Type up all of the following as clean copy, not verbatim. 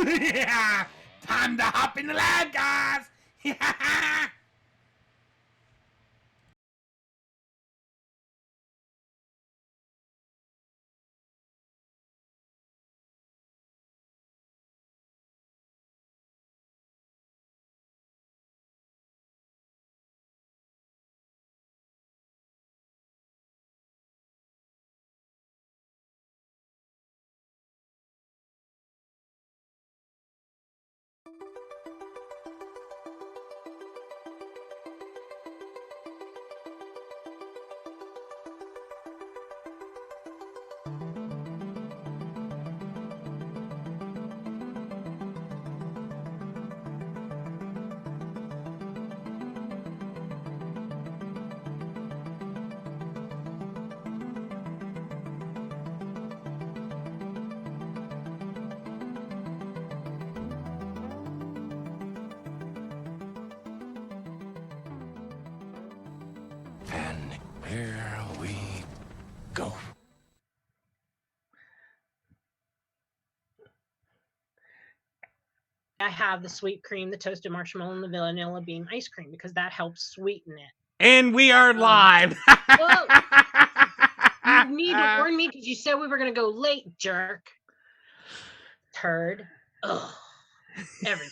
Yeah, time to hop in the lab, guys. And here we go. I have the sweet cream, the toasted marshmallow, and the vanilla bean ice cream because that helps sweeten it. And we are live. You need to warn me because you said we were going to go late, jerk. Turd. Ugh. Every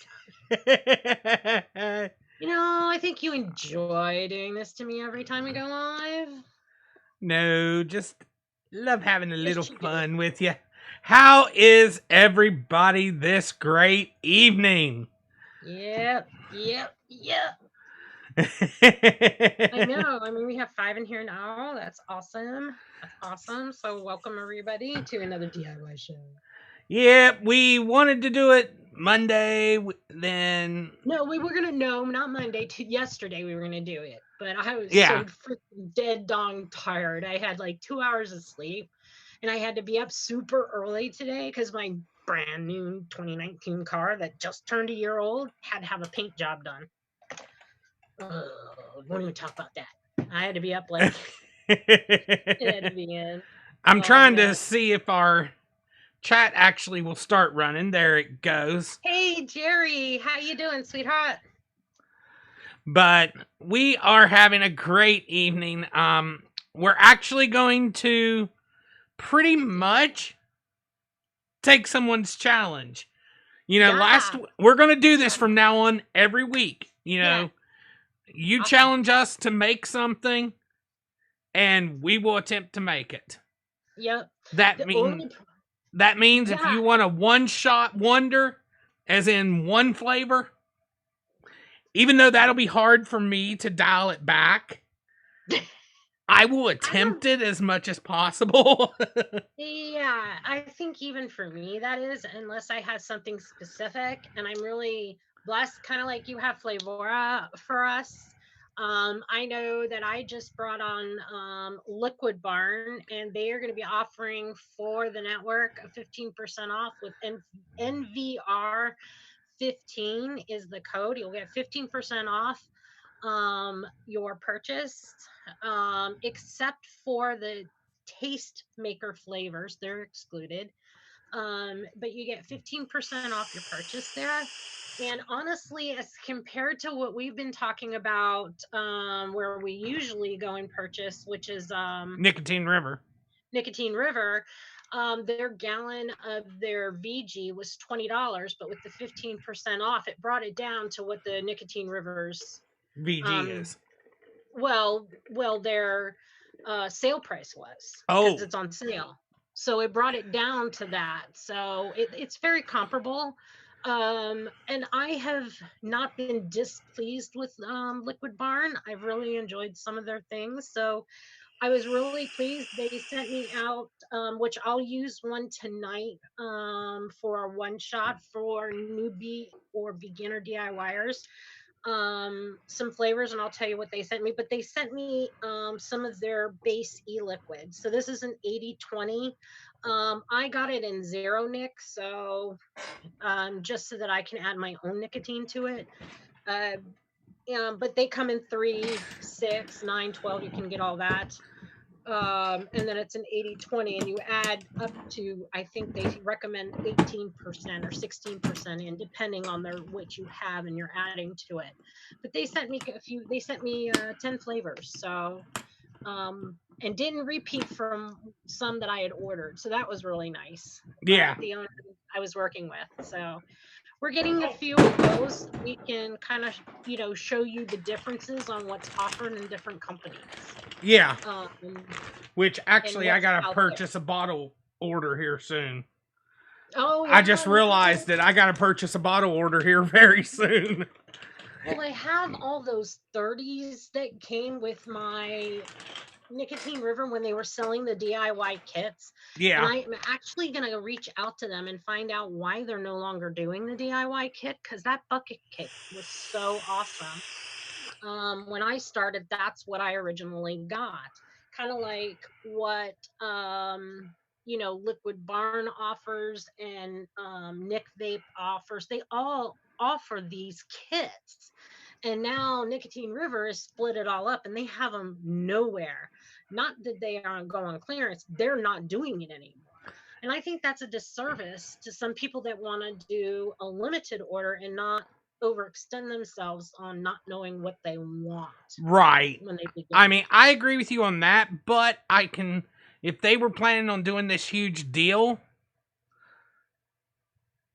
time. You know, I think you enjoy doing this to me every time we go live. No, just love having a little fun with you. How is everybody this great evening? Yep. I know. I mean, we have 5 in here now. That's awesome. So welcome everybody to another DIY show. Yep, we wanted to do it Monday, then... No, we were going to, not Monday. Yesterday we were going to do it. But I was so freaking dead dong tired. I had like 2 hours of sleep. And I had to be up super early today because my brand new 2019 car that just turned a year old had to have a paint job done. Won't even talk about that. I had to be up like it had to be in. I'm trying to see if our chat actually will start running. There it goes. Hey Jerry, how you doing, sweetheart? But we are having a great evening. We're actually going to pretty much take someone's challenge. You know, we're going to do this from now on every week. You know, you challenge us to make something and we will attempt to make it. Yep. That means if you want a one-shot wonder, as in one flavor, even though that'll be hard for me to dial it back, I will attempt it as much as possible. Yeah, I think even for me that is, unless I have something specific, and I'm really blessed, kind of like you have Flavora for us. I know that I just brought on Liquid Barn, and they are going to be offering for the network a 15% off with NVR 15 is the code. You'll get 15% off your purchase, except for the taste maker flavors. They're excluded. But you get 15% off your purchase there. And honestly, as compared to what we've been talking about, where we usually go and purchase, which is Nicotine River, their gallon of their VG was $20, but with the 15% off, it brought it down to what the Nicotine River's VG is. Well, their sale price was, because it's on sale. So it brought it down to that. So it's very comparable. And I have not been displeased with Liquid Barn. I've really enjoyed some of their things. So I was really pleased. They sent me out, which I'll use one tonight for a one shot for newbie or beginner DIYers. some flavors, and I'll tell you what they sent me. But they sent me some of their base e-liquid. So this is an 80/20. I got it in zero nic, so just so that I can add my own nicotine to it. But they come in 3, 6, 9, 12. You can get all that. And then it's an 80/20, and you add up to, I think they recommend 18% or 16% in, depending on what you have and you're adding to it. But they sent me 10 flavors, so and didn't repeat from some that I had ordered, so that was really nice. Yeah. The owner I was working with, so we're getting a few of those. We can kind of, show you the differences on what's offered in different companies. Yeah. Which actually, I gotta purchase a bottle order here soon. Oh, yeah, I just realized that I gotta purchase a bottle order here very soon. Well, I have all those 30s that came with my Nicotine River when they were selling the DIY kits. Yeah. And I'm actually going to reach out to them and find out why they're no longer doing the DIY kit, because that bucket kit was so awesome. When I started, that's what I originally got. Kind of like what Liquid Barn offers and Nick Vape offers. They all offer these kits. And now Nicotine River has split it all up, and they have them nowhere. Not that they aren't going on clearance, they're not doing it anymore. And I think that's a disservice to some people that want to do a limited order and not overextend themselves on not knowing what they want. Right. I mean, I agree with you on that, but if they were planning on doing this huge deal,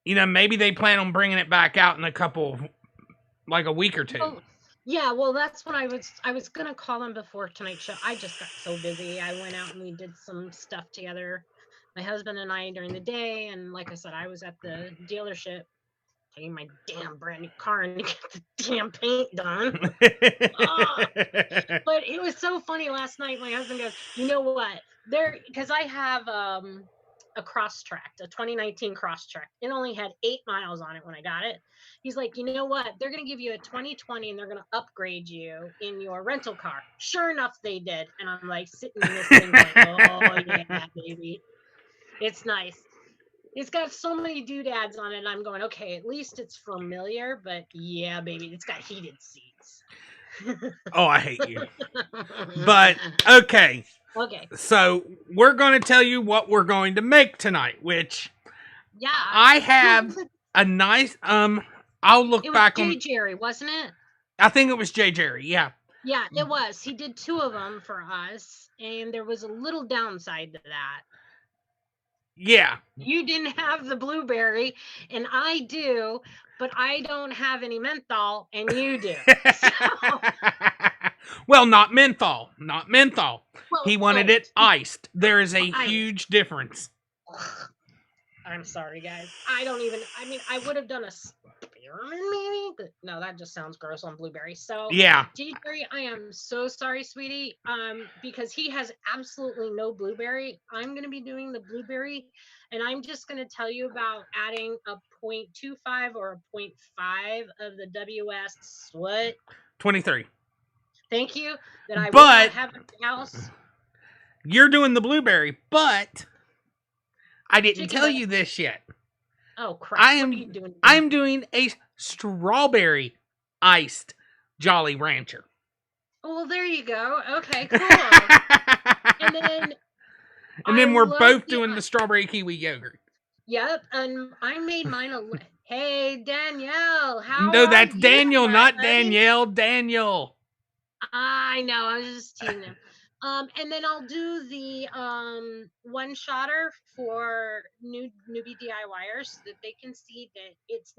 maybe they plan on bringing it back out in a week or two. Well, yeah, well, that's what I was going to call them before tonight's show. I just got so busy. I went out and we did some stuff together, my husband and I, during the day. And like I said, I was at the dealership taking my damn brand new car and to get the damn paint done. But it was so funny last night. My husband goes, you know what? Because I have a Crosstrack, a 2019 Crosstrack. It only had 8 miles on it when I got it. He's like, you know what? They're going to give you a 2020 and they're going to upgrade you in your rental car. Sure enough, they did. And I'm like sitting in this thing like, oh, yeah, baby. It's nice. It's got so many doodads on it. And I'm going, okay, at least it's familiar. But yeah, baby, it's got heated seats. Oh, I hate you. But, okay. Okay. So, we're going to tell you what we're going to make tonight, which... Yeah. I have a nice... I'll look back on... It was J. Jerry, wasn't it? I think it was J. Jerry, yeah. Yeah, it was. He did 2 of them for us, and there was a little downside to that. Yeah. You didn't have the blueberry, and I do, but I don't have any menthol, and you do. So... Well, not menthol. Not menthol. Well, he wanted it iced. There is a huge difference. I'm sorry, guys. I would have done a spearmint maybe, but no, that just sounds gross on blueberry. So yeah, Jerry, I am so sorry, sweetie. Because he has absolutely no blueberry. I'm gonna be doing the blueberry, and I'm just gonna tell you about adding a 0.25 or a 0.5 of the WS what? 23. Thank you. That I will not have in the house. You're doing the blueberry, but I didn't tell you this yet. Oh crap! What are you doing? I'm doing a strawberry iced Jolly Rancher. Oh, well, there you go. Okay, cool. and then we're both doing the strawberry kiwi yogurt. Yep, and I made mine Hey, Danielle, how No, that's Daniel, not Danielle. Daniel. I know. I was just teasing him. And then I'll do the one shotter for newbie DIYers so that they can see that it's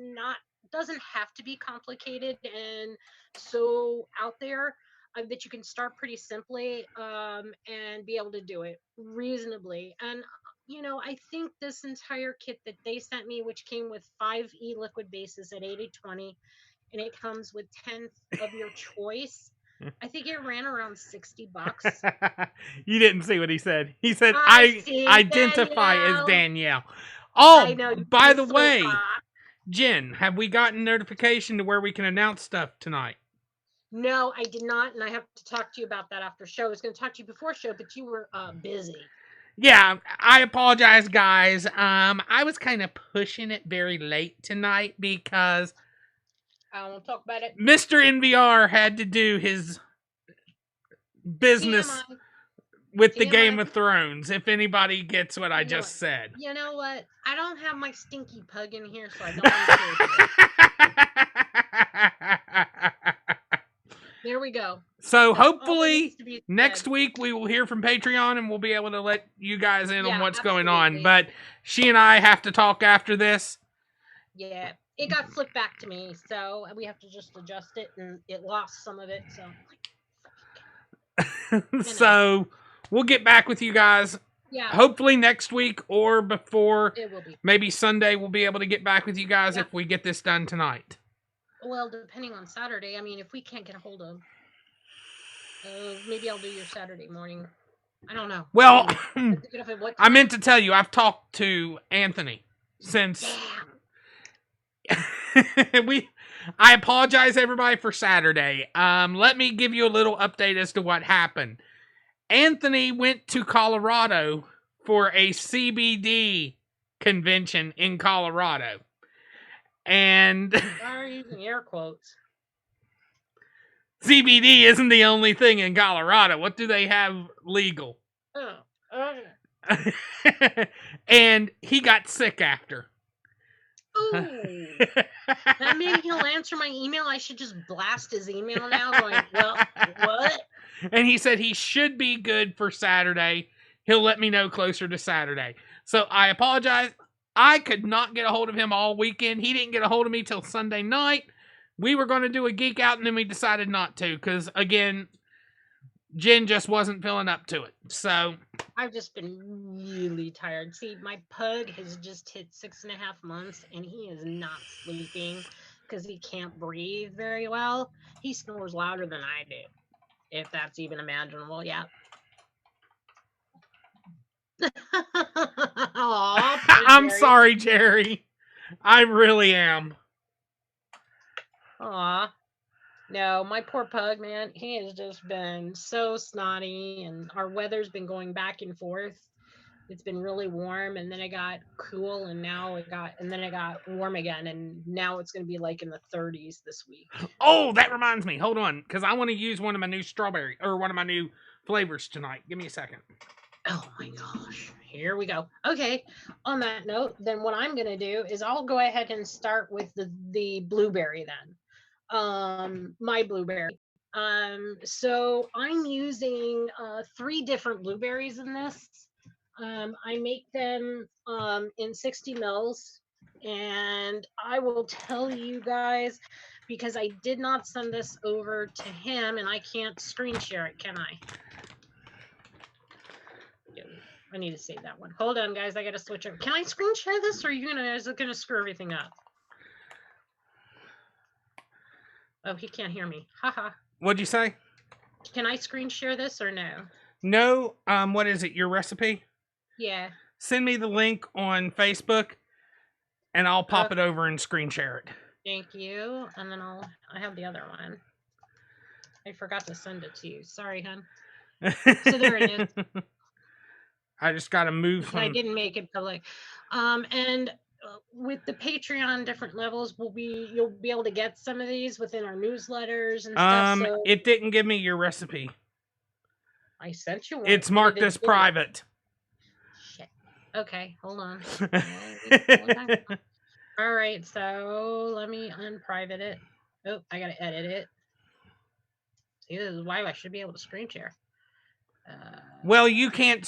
doesn't have to be complicated and so out there, that you can start pretty simply and be able to do it reasonably. And I think this entire kit that they sent me, which came with 5 e-liquid bases at 80/20, and it comes with 10 of your choice. I think it ran around $60. You didn't see what he said. He said, I identify Danielle. as Danielle. Oh, by the way, Jen, have we gotten notification to where we can announce stuff tonight? No, I did not, and I have to talk to you about that after show. I was going to talk to you before show, but you were busy. Yeah, I apologize, guys. I was kind of pushing it very late tonight because I won't talk about it. Mr. NVR had to do his business TMI. with the TMI. Game of Thrones, if anybody gets what I just said. You know what? I don't have my stinky pug in here, so I don't need to. There we go. So hopefully next week we will hear from Patreon and we'll be able to let you guys in on what's going on. But she and I have to talk after this. Yeah, it got flipped back to me, so we have to just adjust it, and it lost some of it. So, so we'll get back with you guys. Yeah. Hopefully next week or before. It will be. Maybe Sunday we'll be able to get back with you guys if we get this done tonight. Well, depending on Saturday. I mean, if we can't get a hold of, maybe I'll do your Saturday morning. I don't know. Well, I meant to tell you, I've talked to Anthony since. I apologize, everybody, for Saturday. Let me give you a little update as to what happened. Anthony went to Colorado for a CBD convention in Colorado. And sorry, using air quotes. CBD isn't the only thing in Colorado. What do they have legal? And he got sick after. Ooh. That maybe he'll answer my email. I should just blast his email now going, well, what? And he said he should be good for Saturday. He'll let me know closer to Saturday. So I apologize. I could not get a hold of him all weekend. He didn't get a hold of me till Sunday night. We were going to do a geek out, and then we decided not to because, again, Jen just wasn't feeling up to it. So I've just been really tired. See, my pug has just hit 6.5 months, and he is not sleeping because he can't breathe very well. He snores louder than I do, if that's even imaginable. Yeah. Aww, I'm sorry, Jerry. I really am. Aw. No, my poor pug, man, he has just been so snotty, and our weather's been going back and forth. It's been really warm, and then it got cool, and then it got warm again, and now it's going to be like in the 30s this week. Oh, that reminds me. Hold on, because I want to use one of my new strawberry, or one of my new flavors tonight. Give me a second. Oh my gosh. Here we go. Okay. On that note, then what I'm going to do is I'll go ahead and start with the blueberry then. My blueberry. So I'm using 3 different blueberries in this. I make them in 60 mils, and I will tell you guys because I did not send this over to him, and I can't screen share it, can I? I need to save that one. Hold on, guys. I got to switch over. Can I screen share this, or is it gonna screw everything up? Oh, he can't hear me. Haha. What'd you say? Can I screen share this or no? No. What is it? Your recipe? Yeah. Send me the link on Facebook, and I'll pop it over and screen share it. Thank you. And then I have the other one. I forgot to send it to you. Sorry, hon. So there it is. I just got to move. I didn't make it public. And with the Patreon different levels, you'll be able to get some of these within our newsletters and stuff. So it didn't give me your recipe. I sent you one. It's marked as private. Shit. Okay, hold on. All right, so let me unprivate it. Oh, I gotta edit it. See, this is why I should be able to screen share. Well, you can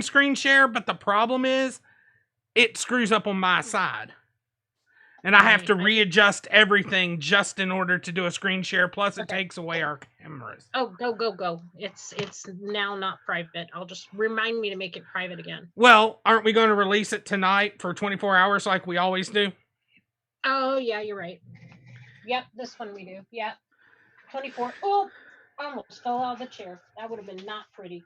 screen share, but the problem is it screws up on my side. And I have to readjust everything just in order to do a screen share. Plus, it takes away our cameras. Oh, go. It's now not private. I'll just remind me to make it private again. Well, aren't we going to release it tonight for 24 hours like we always do? Oh, yeah, you're right. Yep, this one we do. Yep. 24. Oh, I almost fell out of the chair. That would have been not pretty.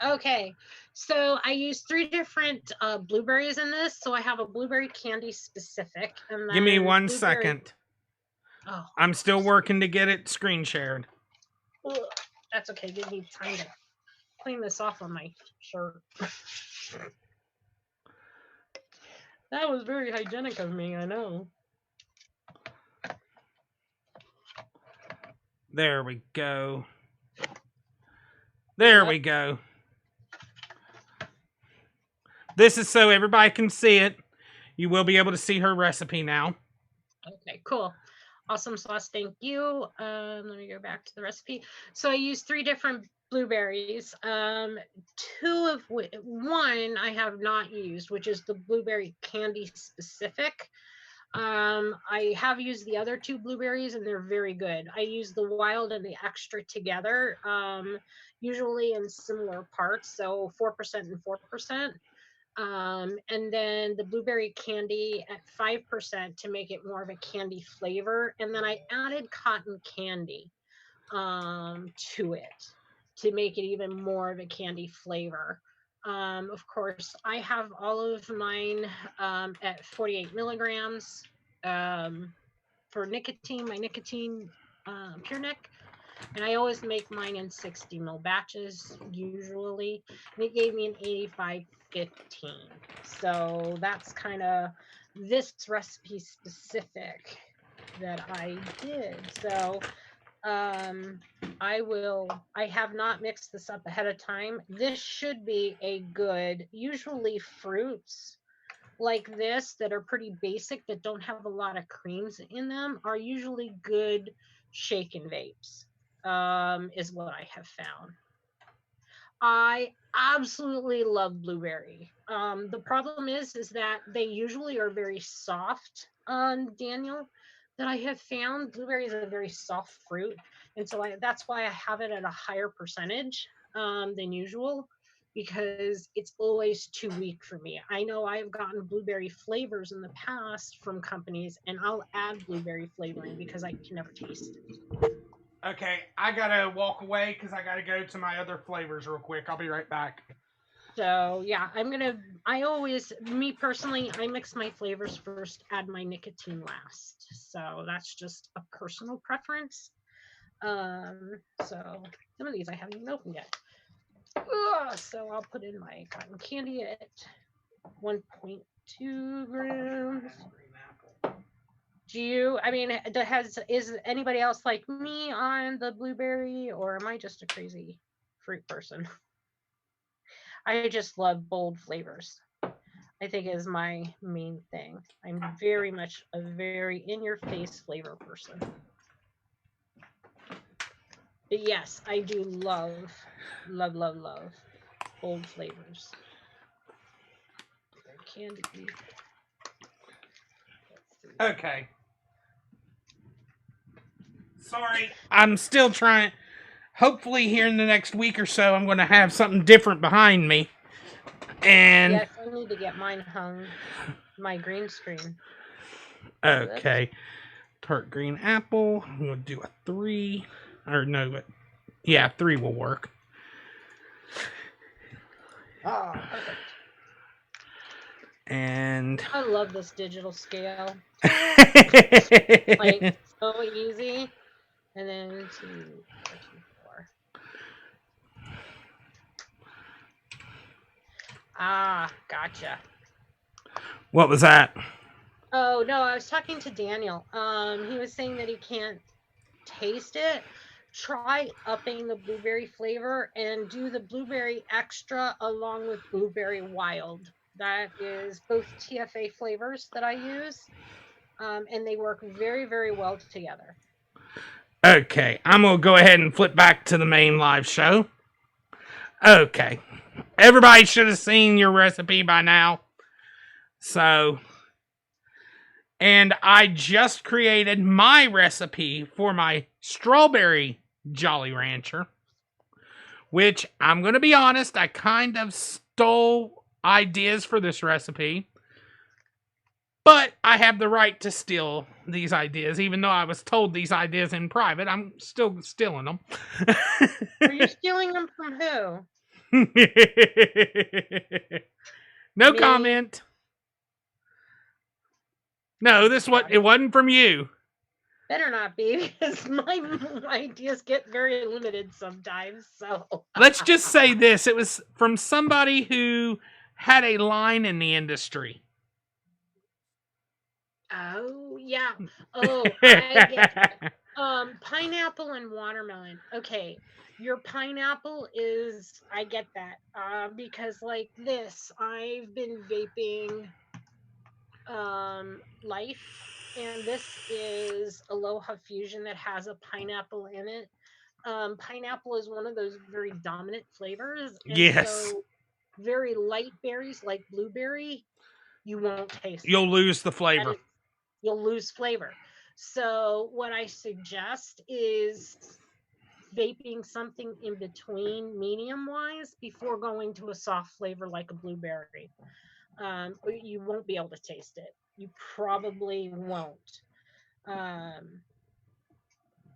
Okay, so I use 3 different blueberries in this. So I have a blueberry candy specific, and Give me then 1 second. Oh, I'm still working to get it screen shared. ugh, that's okay. Give me time to clean this off on my shirt. That was very hygienic of me, I know. There we go. There we go. This is so everybody can see it. You will be able to see her recipe now. Okay, cool. Awesome sauce, thank you. Let me go back to the recipe. So I used 3 different blueberries. 2 of one I have not used, which is the blueberry candy specific. I have used the other 2 blueberries and they're very good. I use the wild and the extra together, usually in similar parts, so 4% and 4%. And then the blueberry candy at 5% to make it more of a candy flavor. And then I added cotton candy to it to make it even more of a candy flavor. Of course, I have all of mine at 48 milligrams for nicotine, my nicotine pure neck. And I always make mine in 60 mil batches usually. And it gave me an 85-15. So that's kind of this recipe specific that I did. So I have not mixed this up ahead of time. This should be a good, usually fruits like this that are pretty basic that don't have a lot of creams in them are usually good shaken vapes, is what I have found. I absolutely love blueberry. The problem is that they usually are very soft, Daniel, that I have found. Blueberry is a very soft fruit, and so that's why I have it at a higher percentage than usual because it's always too weak for me. I know I've gotten blueberry flavors in the past from companies, and I'll add blueberry flavoring because I can never taste it. Okay, I gotta walk away because I gotta go to my other flavors real quick. I'll be right back. So yeah, I always, me personally, I mix my flavors first, add my nicotine last. So that's just a personal preference. So some of these I haven't even opened yet. So I'll put in my cotton candy at 1.2 grams. Is anybody else like me on the blueberry, or am I just a crazy fruit person? I just love bold flavors. I think is my main thing. I'm very much a very in your face flavor person. But yes, I do love bold flavors. Candy. Okay. Sorry, I'm still trying. Hopefully, here in the next week or so, I'm going to have something different behind me. And yes, I need to get mine hung. My green screen. okay, tart green apple. I'm going to do a 3. Or no, but yeah, 3 will work. Oh, perfect. And I love this digital scale. Like so easy. And then 2, 4. Ah, gotcha. What was that? Oh no, I was talking to Daniel. He was saying that he can't taste it. Try upping the blueberry flavor and do the blueberry extra along with blueberry wild. That is both TFA flavors that I use, and they work very, very well together. Okay, I'm going to go ahead and flip back to the main live show. Okay, everybody should have seen your recipe by now. So, and I just created my recipe for my strawberry Jolly Rancher, which I'm going to be honest, I kind of stole ideas for this recipe. But I have the right to steal these ideas, even though I was told these ideas in private. I'm still stealing them. Are you stealing them from who? No Me, comment. No, it wasn't from you. better not be, because my ideas get very limited sometimes. So Let's just say this. It was from somebody who had a line in the industry. oh yeah. Oh, I get it. Pineapple and watermelon. Okay. Your pineapple is, I get that. Because like this, I've been vaping life, and this is Aloha Fusion that has a pineapple in it. Pineapple is one of those very dominant flavors, and Yes. so very light berries like blueberry, you won't taste You'll it. lose the That flavor. is, you'll lose flavor. So what I suggest is vaping something in between medium wise before going to a soft flavor like a blueberry. You won't be able to taste it. You probably won't. Um,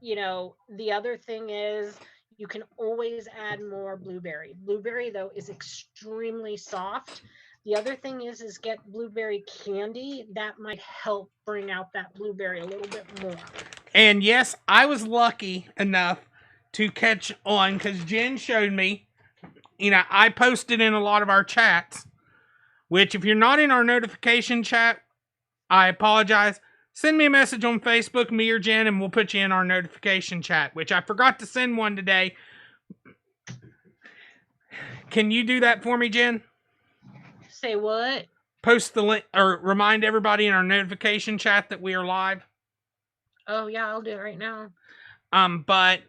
the other thing is you can always add more blueberry. Blueberry though is extremely soft. The other thing is get blueberry candy. That might help bring out that blueberry a little bit more. And yes, I was lucky enough to catch on because Jen showed me. I posted in a lot of our chats, which if you're not in our notification chat, I apologize. Send me a message on Facebook, me or Jen, and we'll put you in our notification chat, which I forgot to send one today. Can you do that for me, Jen? Say what? Post the link or remind everybody in our notification chat that we are live. Oh yeah, I'll do it right now. But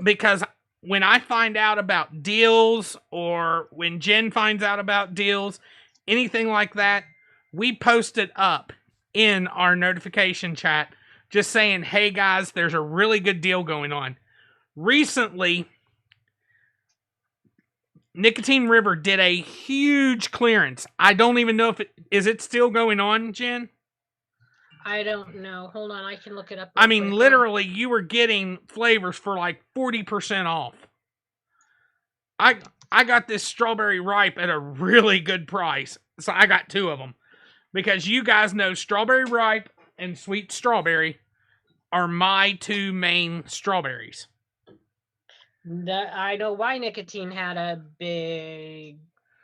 because when I find out about deals or when Jen finds out about deals, anything like that, we post it up in our notification chat just saying, hey guys, there's a really good deal going on. Recently, Nicotine River did a huge clearance. I don't even know if is it still going on, Jen? I don't know. Hold on, I can look it up. I mean, literally, you were getting flavors for like 40% off. I got this strawberry ripe at a really good price. So I got 2 of them. Because you guys know strawberry ripe and sweet strawberry are my 2 main strawberries. I know why nicotine had a big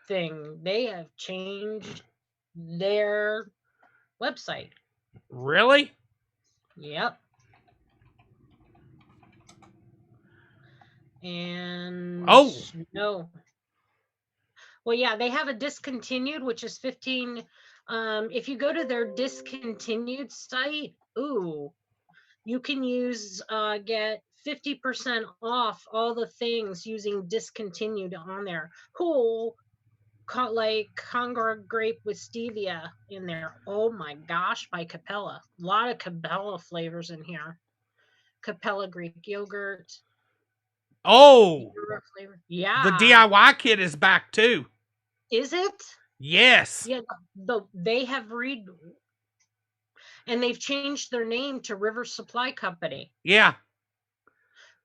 thing. They have changed their website. Really? Yep. And no. Well, yeah, they have a discontinued, which is 15. If you go to their discontinued site, you can get 50% off all the things using discontinued on there. Cool. Like Congra grape with stevia in there. Oh my gosh, by Capella. A lot of Capella flavors in here. Capella Greek yogurt. Oh, Flavor. the Yeah. DIY kit is back too. Is it? Yes. Yeah, they have and they've changed their name to River Supply Company. Yeah.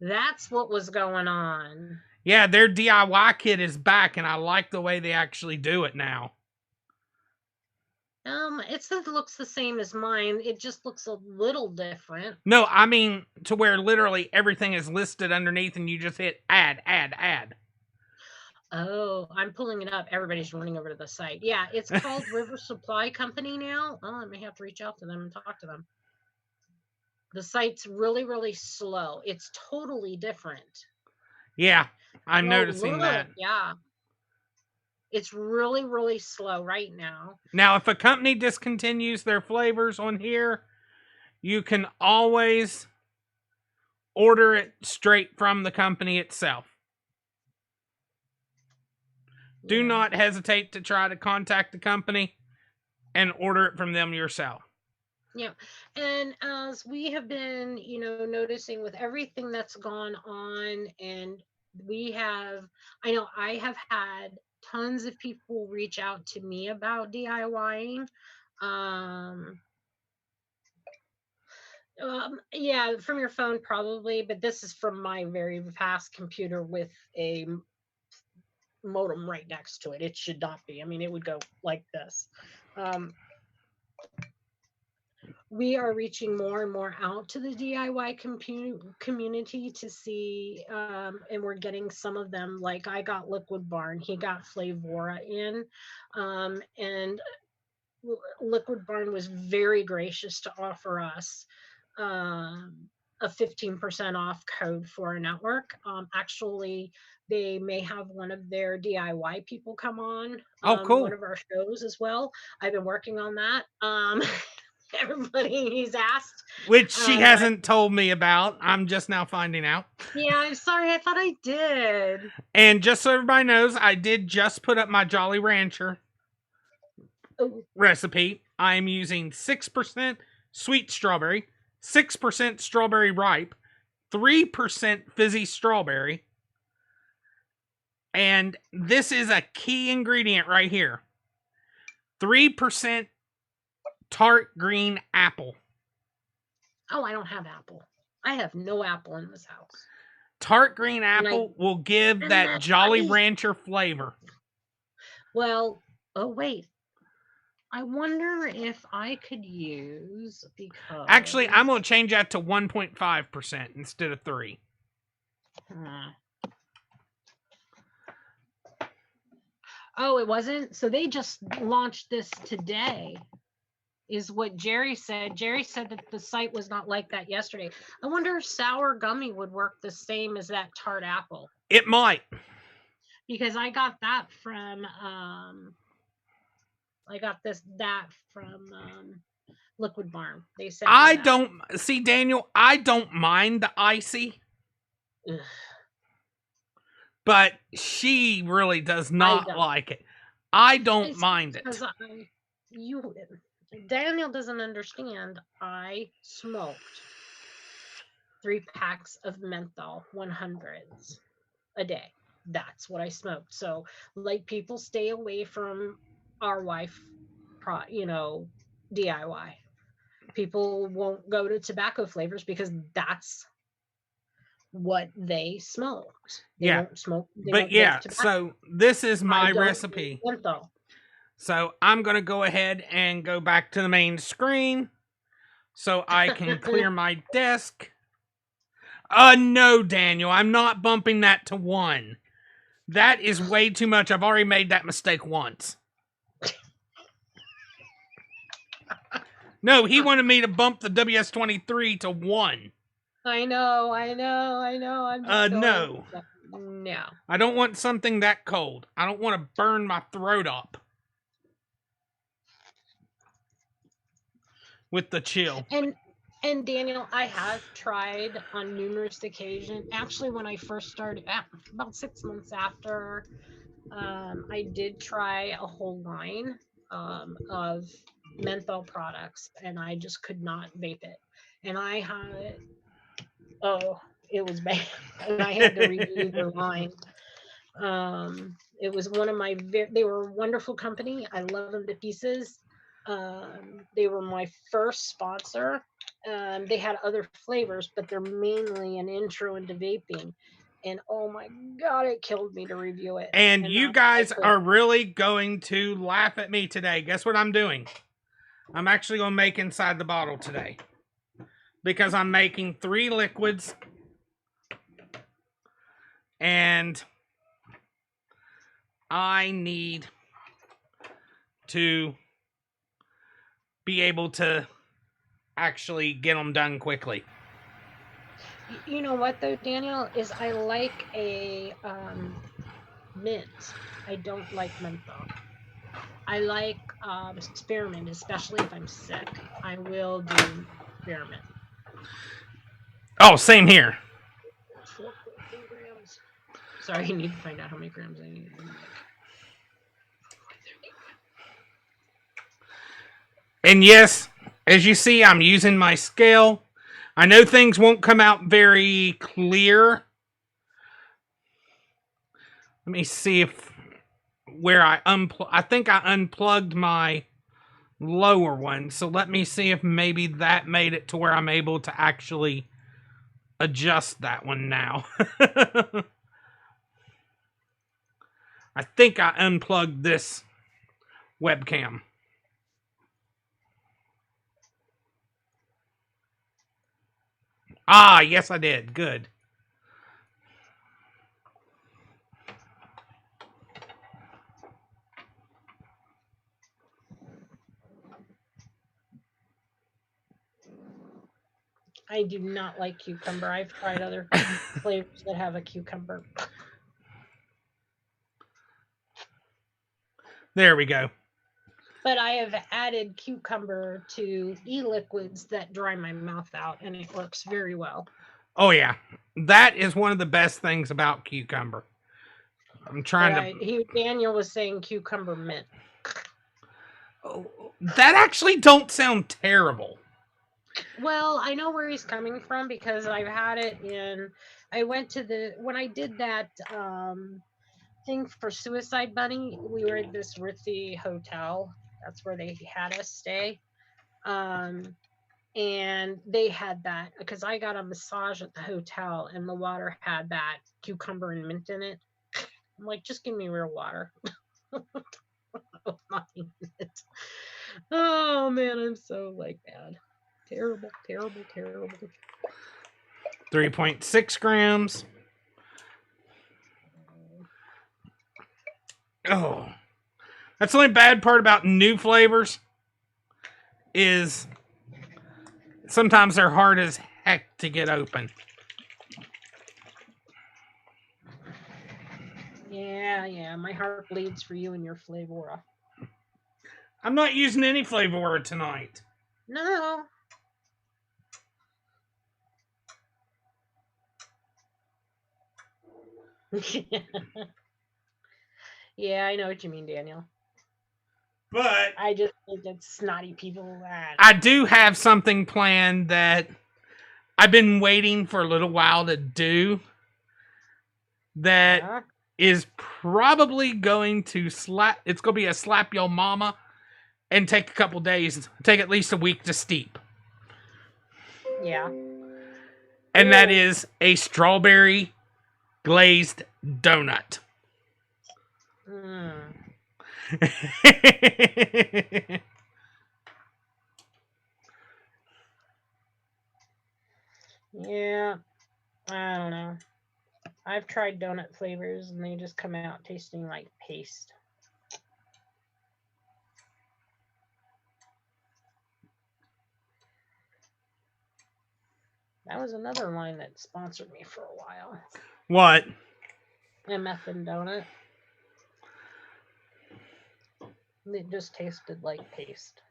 That's what was going on. Yeah, their DIY kit is back, and I like the way they actually do it now. It looks the same as mine. It just looks a little different. No, I mean to where literally everything is listed underneath, and you just hit add, add, add. Oh, I'm pulling it up. Everybody's running over to the site. Yeah, it's called River Supply Company now. Oh, I may have to reach out to them and talk to them. The site's really, really slow. It's totally different. Yeah, I'm noticing that. Yeah. It's really, really slow right now. Now, if a company discontinues their flavors on here, you can always order it straight from the company itself. Do not hesitate to try to contact the company and order it from them yourself. Yeah. And as we have been, noticing with everything that's gone on, and I know I have had tons of people reach out to me about DIYing. Yeah, from your phone probably, but this is from my very fast computer with a modem right next to it. It should not be. I mean, it would go like this. Um, we are reaching more and more out to the DIY community to see, and we're getting some of them. Like I got Liquid Barn, he got Flavora in, and Liquid Barn was very gracious to offer us um, a 15% off code for a network. Actually, they may have one of their DIY people come on Oh, one cool. of our shows as well. I've been working on that. Everybody he's asked. Which she But hasn't told me about. I'm just now finding out. yeah, I'm sorry. I thought I did. And just so everybody knows, I did just put up my Jolly Rancher Oh, recipe. I am using 6% sweet strawberry, 6% strawberry ripe, 3% fizzy strawberry. And this is a key ingredient right here. 3% tart green apple. oh, I don't have apple. I have no apple in this house. Tart green And apple will give and that that's Jolly funny. Rancher flavor. Well, oh wait. I wonder if I could use because Actually, I'm going to change that to 1.5% instead of 3. Oh, it wasn't. So they just launched this today, is what Jerry said. Jerry said that the site was not like that yesterday. I wonder if sour gummy would work the same as that tart apple, It might. because I got that from that from Liquid Barn. They sent me I that. don't see, Daniel. I don't mind the icy, Ugh. but she really does not don't. like it. I don't It's mind it. because Daniel doesn't understand. I smoked 3 packs of menthol 100s a day. That's what I smoked. So, like, people stay away from our wife, DIY. People won't go to tobacco flavors because that's what they smoked. They Yeah. won't smoke. They But won't vape yeah, tobacco. so this is I my don't recipe. do menthol. So I'm going to go ahead and go back to the main screen so I can clear my desk. No, Daniel, I'm not bumping that to 1. That is way too much. I've already made that mistake once. No, he wanted me to bump the WS-23 to 1. I know. I'm just going. No. No. I don't want something that cold. I don't want to burn my throat up with the chill. And Daniel, I have tried on numerous occasions. Actually, when I first started, about 6 months after, I did try a whole line of menthol products, and I just could not vape it. And I had, oh, it was bad, and I had to review their line. It was one of my they were a wonderful company. I love them to pieces. They were my first sponsor. They had other flavors, but they're mainly an intro into vaping. And oh my god, it killed me to review it. And you that's why I guys are really going to laugh at me today. Guess what I'm doing? I'm actually going to make inside the bottle today. Because I'm making 3 liquids. And I need to be able to actually get them done quickly. You know what though, Daniel, is I like a mint. I don't like menthol. I like spearmint, especially if I'm sick. I will do spearmint. Oh, same here. 4.3 grams. Sorry, I need to find out how many grams I need. And yes, as you see, I'm using my scale. I know things won't come out very clear. Let me see if where I think I unplugged my lower one. So let me see if maybe that made it to where I'm able to actually adjust that one now. I think I unplugged this webcam. Ah, yes, I did. Good. I do not like cucumber. I've tried other flavors that have a cucumber. There we go. But I have added cucumber to e-liquids that dry my mouth out, and it works very well. Oh, yeah. That is one of the best things about cucumber. I'm trying Daniel was saying cucumber mint. Oh, that actually don't sound terrible. Well, I know where he's coming from because I've had it in. I went to when I did that thing for Suicide Bunny, we were at this ritzy hotel. That's where they had us stay. And they had that because I got a massage at the hotel and the water had that cucumber and mint in it. I'm like, just give me real water. Oh man, I'm so like bad. Terrible, terrible, terrible. 3.6 grams. Oh, that's the only bad part about new flavors is sometimes they're hard as heck to get open. Yeah, my heart bleeds for you and your Flavora. I'm not using any Flavora tonight. No. Yeah, I know what you mean, Daniel. But I just think it's snotty people. I do have something planned that I've been waiting for a little while to do that is probably going to slap. It's going to be a slap your mama and take a couple days, take at least a week to steep. Yeah. And that is a strawberry glazed donut. Yeah, I don't know. I've tried donut flavors and they just come out tasting like paste. That was another line that sponsored me for a while. What? MF and donut. It just tasted like paste.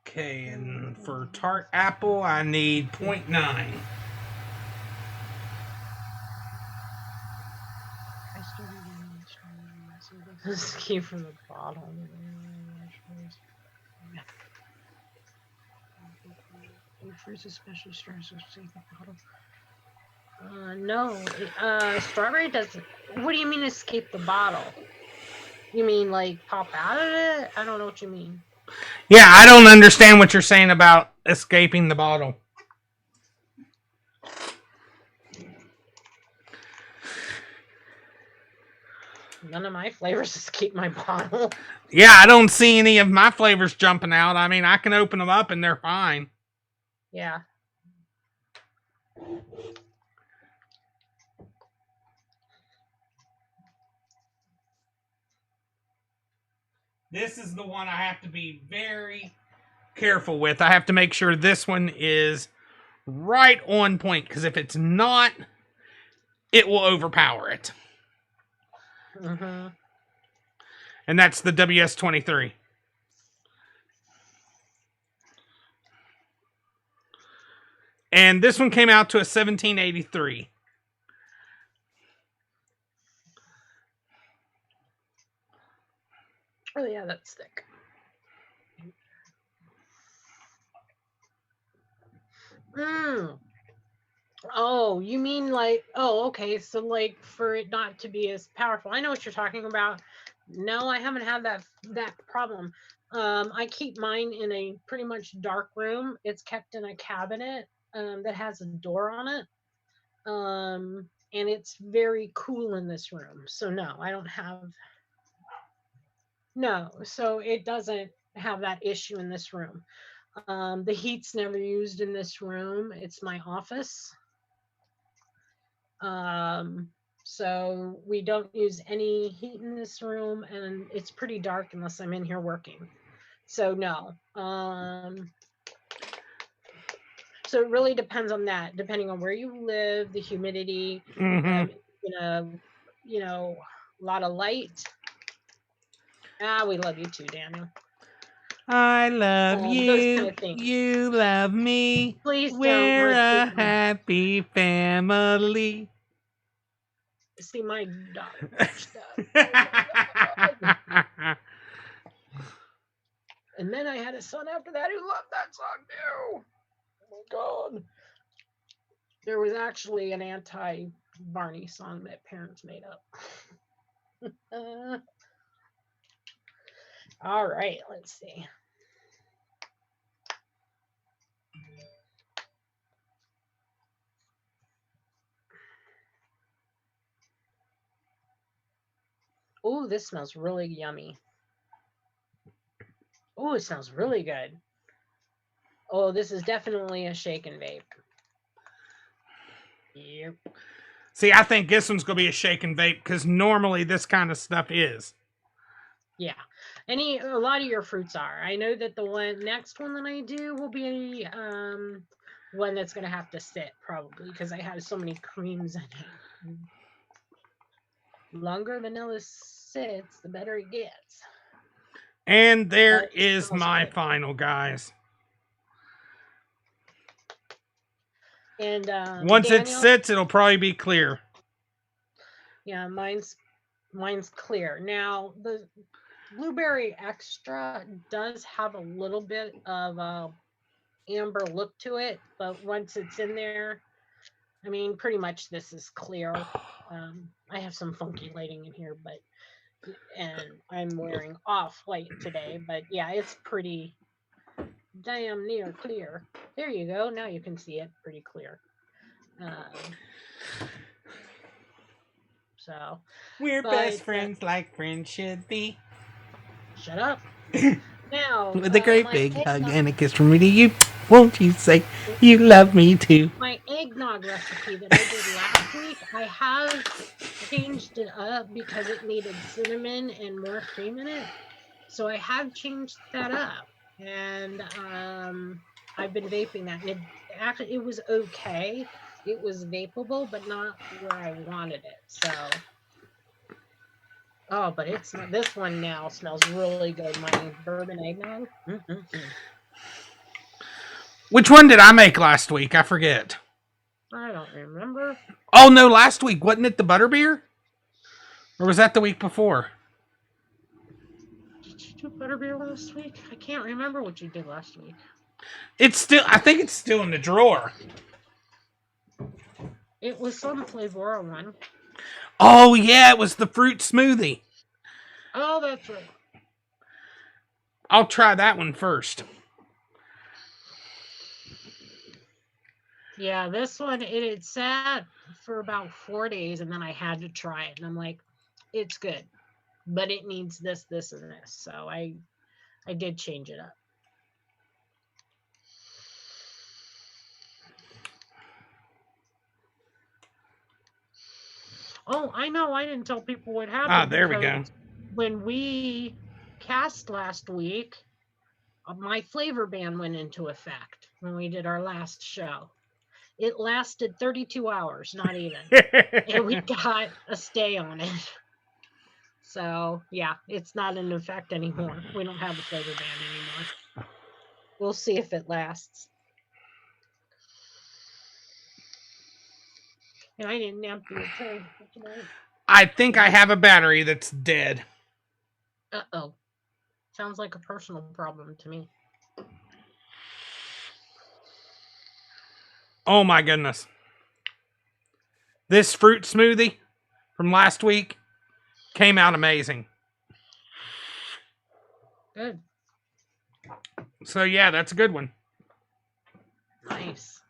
Okay, and for tart apple, I need 0.9. This came from the bottom. Fruits especially strawberries escape the bottle. No, strawberry doesn't. What do you mean escape the bottle? You mean like pop out of it? I don't know what you mean. Yeah, I don't understand what you're saying about escaping the bottle. None of my flavors escape my bottle. Yeah, I don't see any of my flavors jumping out. I mean, I can open them up and they're fine. Yeah. This is the one I have to be very careful with. I have to make sure this one is right on point, because if it's not, it will overpower it. Mm-hmm. And that's the WS-23. And this one came out to a 1783. Oh yeah, that's thick. Mm. Oh, you mean like, oh, okay. So like for it not to be as powerful. I know what you're talking about. No, I haven't had that problem. I keep mine in a pretty much dark room. It's kept in a cabinet that has a door on it. And it's very cool in this room. So no, I don't have no. So it doesn't have that issue in this room. The heat's never used in this room. It's my office. Um, so we don't use any heat in this room, and it's pretty dark unless I'm in here working. So no. So it really depends on that, depending on where you live, the humidity, Mm-hmm. you know, a lot of light. Ah, we love you too, Daniel. I love Those kind you. of things. You love me. Please don't We're repeat a me. happy family. See my dog watch that. Oh my god. And then I had a son after that who loved that song too. Oh my god. There was actually an anti Barney song that parents made up. All right, let's see. Oh, this smells really yummy. Oh, it smells really good. Oh, this is definitely a shake and vape. Yep. See, I think this one's going to be a shake and vape because normally this kind of stuff is. Yeah. A lot of your fruits are. I know that the next one that I do will be one that's gonna have to sit probably because I have so many creams in it. Longer vanilla sits, the better it gets. And there But it is smells my good. final, guys. And Once it Daniel, sits, it'll probably be clear. yeah, mine's clear. Now the blueberry extra does have a little bit of amber look to it, but once it's in there, I mean, pretty much this is clear. I have some funky lighting in here, and I'm wearing off light today, but yeah, it's pretty damn near clear. There you go. Now you can see it pretty clear. Um, so, We're but best friends like friends should be. shut up. Now, With a great my big hug eggnog, and a kiss from me to you. Won't you say you love me too? my eggnog recipe that I did last week, I have changed it up because it needed cinnamon and more cream in it. So I have changed that up, and I've been vaping that, and it was okay. It was vapable, but not where I wanted it. So, oh, but it's not. This one now smells really good. My bourbon eggnog. Mm-mm-mm. Which one did I make last week? I forget. I don't remember. Oh no, last week wasn't it the butterbeer? Or was that the week before? Did you do butterbeer last week? I can't remember what you did last week. It's still. I think it's still in the drawer. It was some Flavora one. Oh yeah, it was the fruit smoothie. Oh, that's right. I'll try that one first. Yeah, this one it had sat for about 4 days, and then I had to try it, and I'm like, it's good, but it needs this, this, and this. So I did change it up. Oh, I know. I didn't tell people what Ah, happened there we because go. when we cast last week, my flavor ban went into effect when we did our last show. It lasted 32 hours, not even. And we got a stay on it. So, yeah, it's not in effect anymore. We don't have the flavor ban anymore. We'll see if it lasts. And I didn't empty the tray for tonight. I think I have a battery that's dead. Uh-oh. Sounds like a personal problem to me. Oh my goodness. This fruit smoothie from last week came out amazing. Good. So yeah, that's a good one. Nice.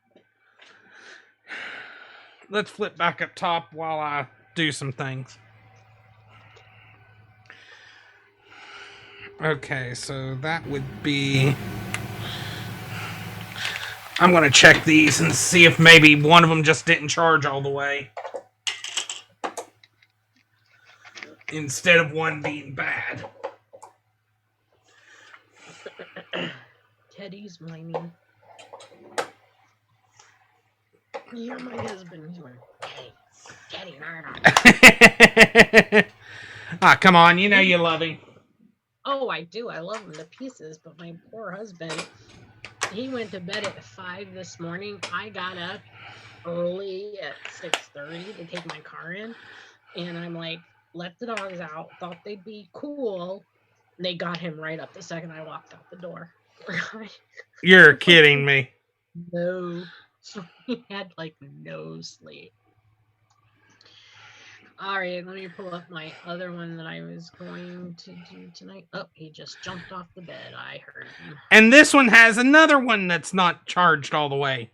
Let's flip back up top while I do some things. Okay, so that would be... I'm going to check these and see if maybe one of them just didn't charge all the way. Instead of one being bad. Teddy's whining. You're my husband. He's like, Teddy, Ah, come on, you know you love him. Oh, I do. I love him to pieces, but my poor husband, he went to bed at 5 this morning. I got up early at 6:30 to take my car in, and I'm like, let the dogs out. Thought they'd be cool. And they got him right up the second I walked out the door. You're kidding me. No. So he had like no sleep. All right, let me pull up my other one that I was going to do tonight. Oh, he just jumped off the bed. I heard him. And this one has another one that's not charged all the way.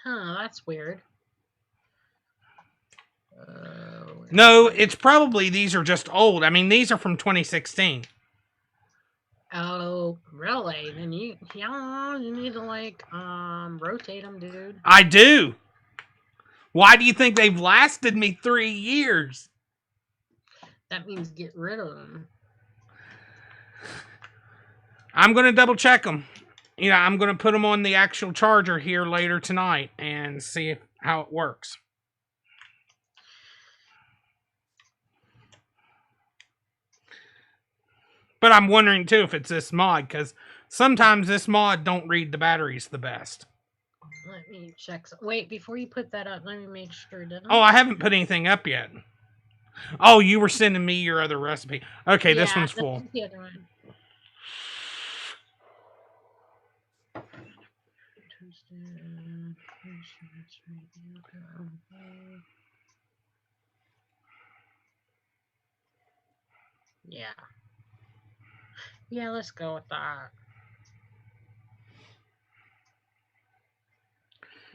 Huh, that's weird. No, it's probably these are just old. I mean, these are from 2016. Oh, really? Then you need to like rotate them, dude. I do. Why do you think they've lasted me 3 years? That means get rid of them. I'm going to double check them. You know, I'm going to put them on the actual charger here later tonight and see how it works. But I'm wondering too if it's this mod, because sometimes this mod don't read the batteries the best. Let me check. Wait, before you put that up, let me make sure. Oh, I haven't put anything up yet. Oh, you were sending me your other recipe. Okay, Yeah, this one's full. The other one. Yeah. Yeah, let's go with that.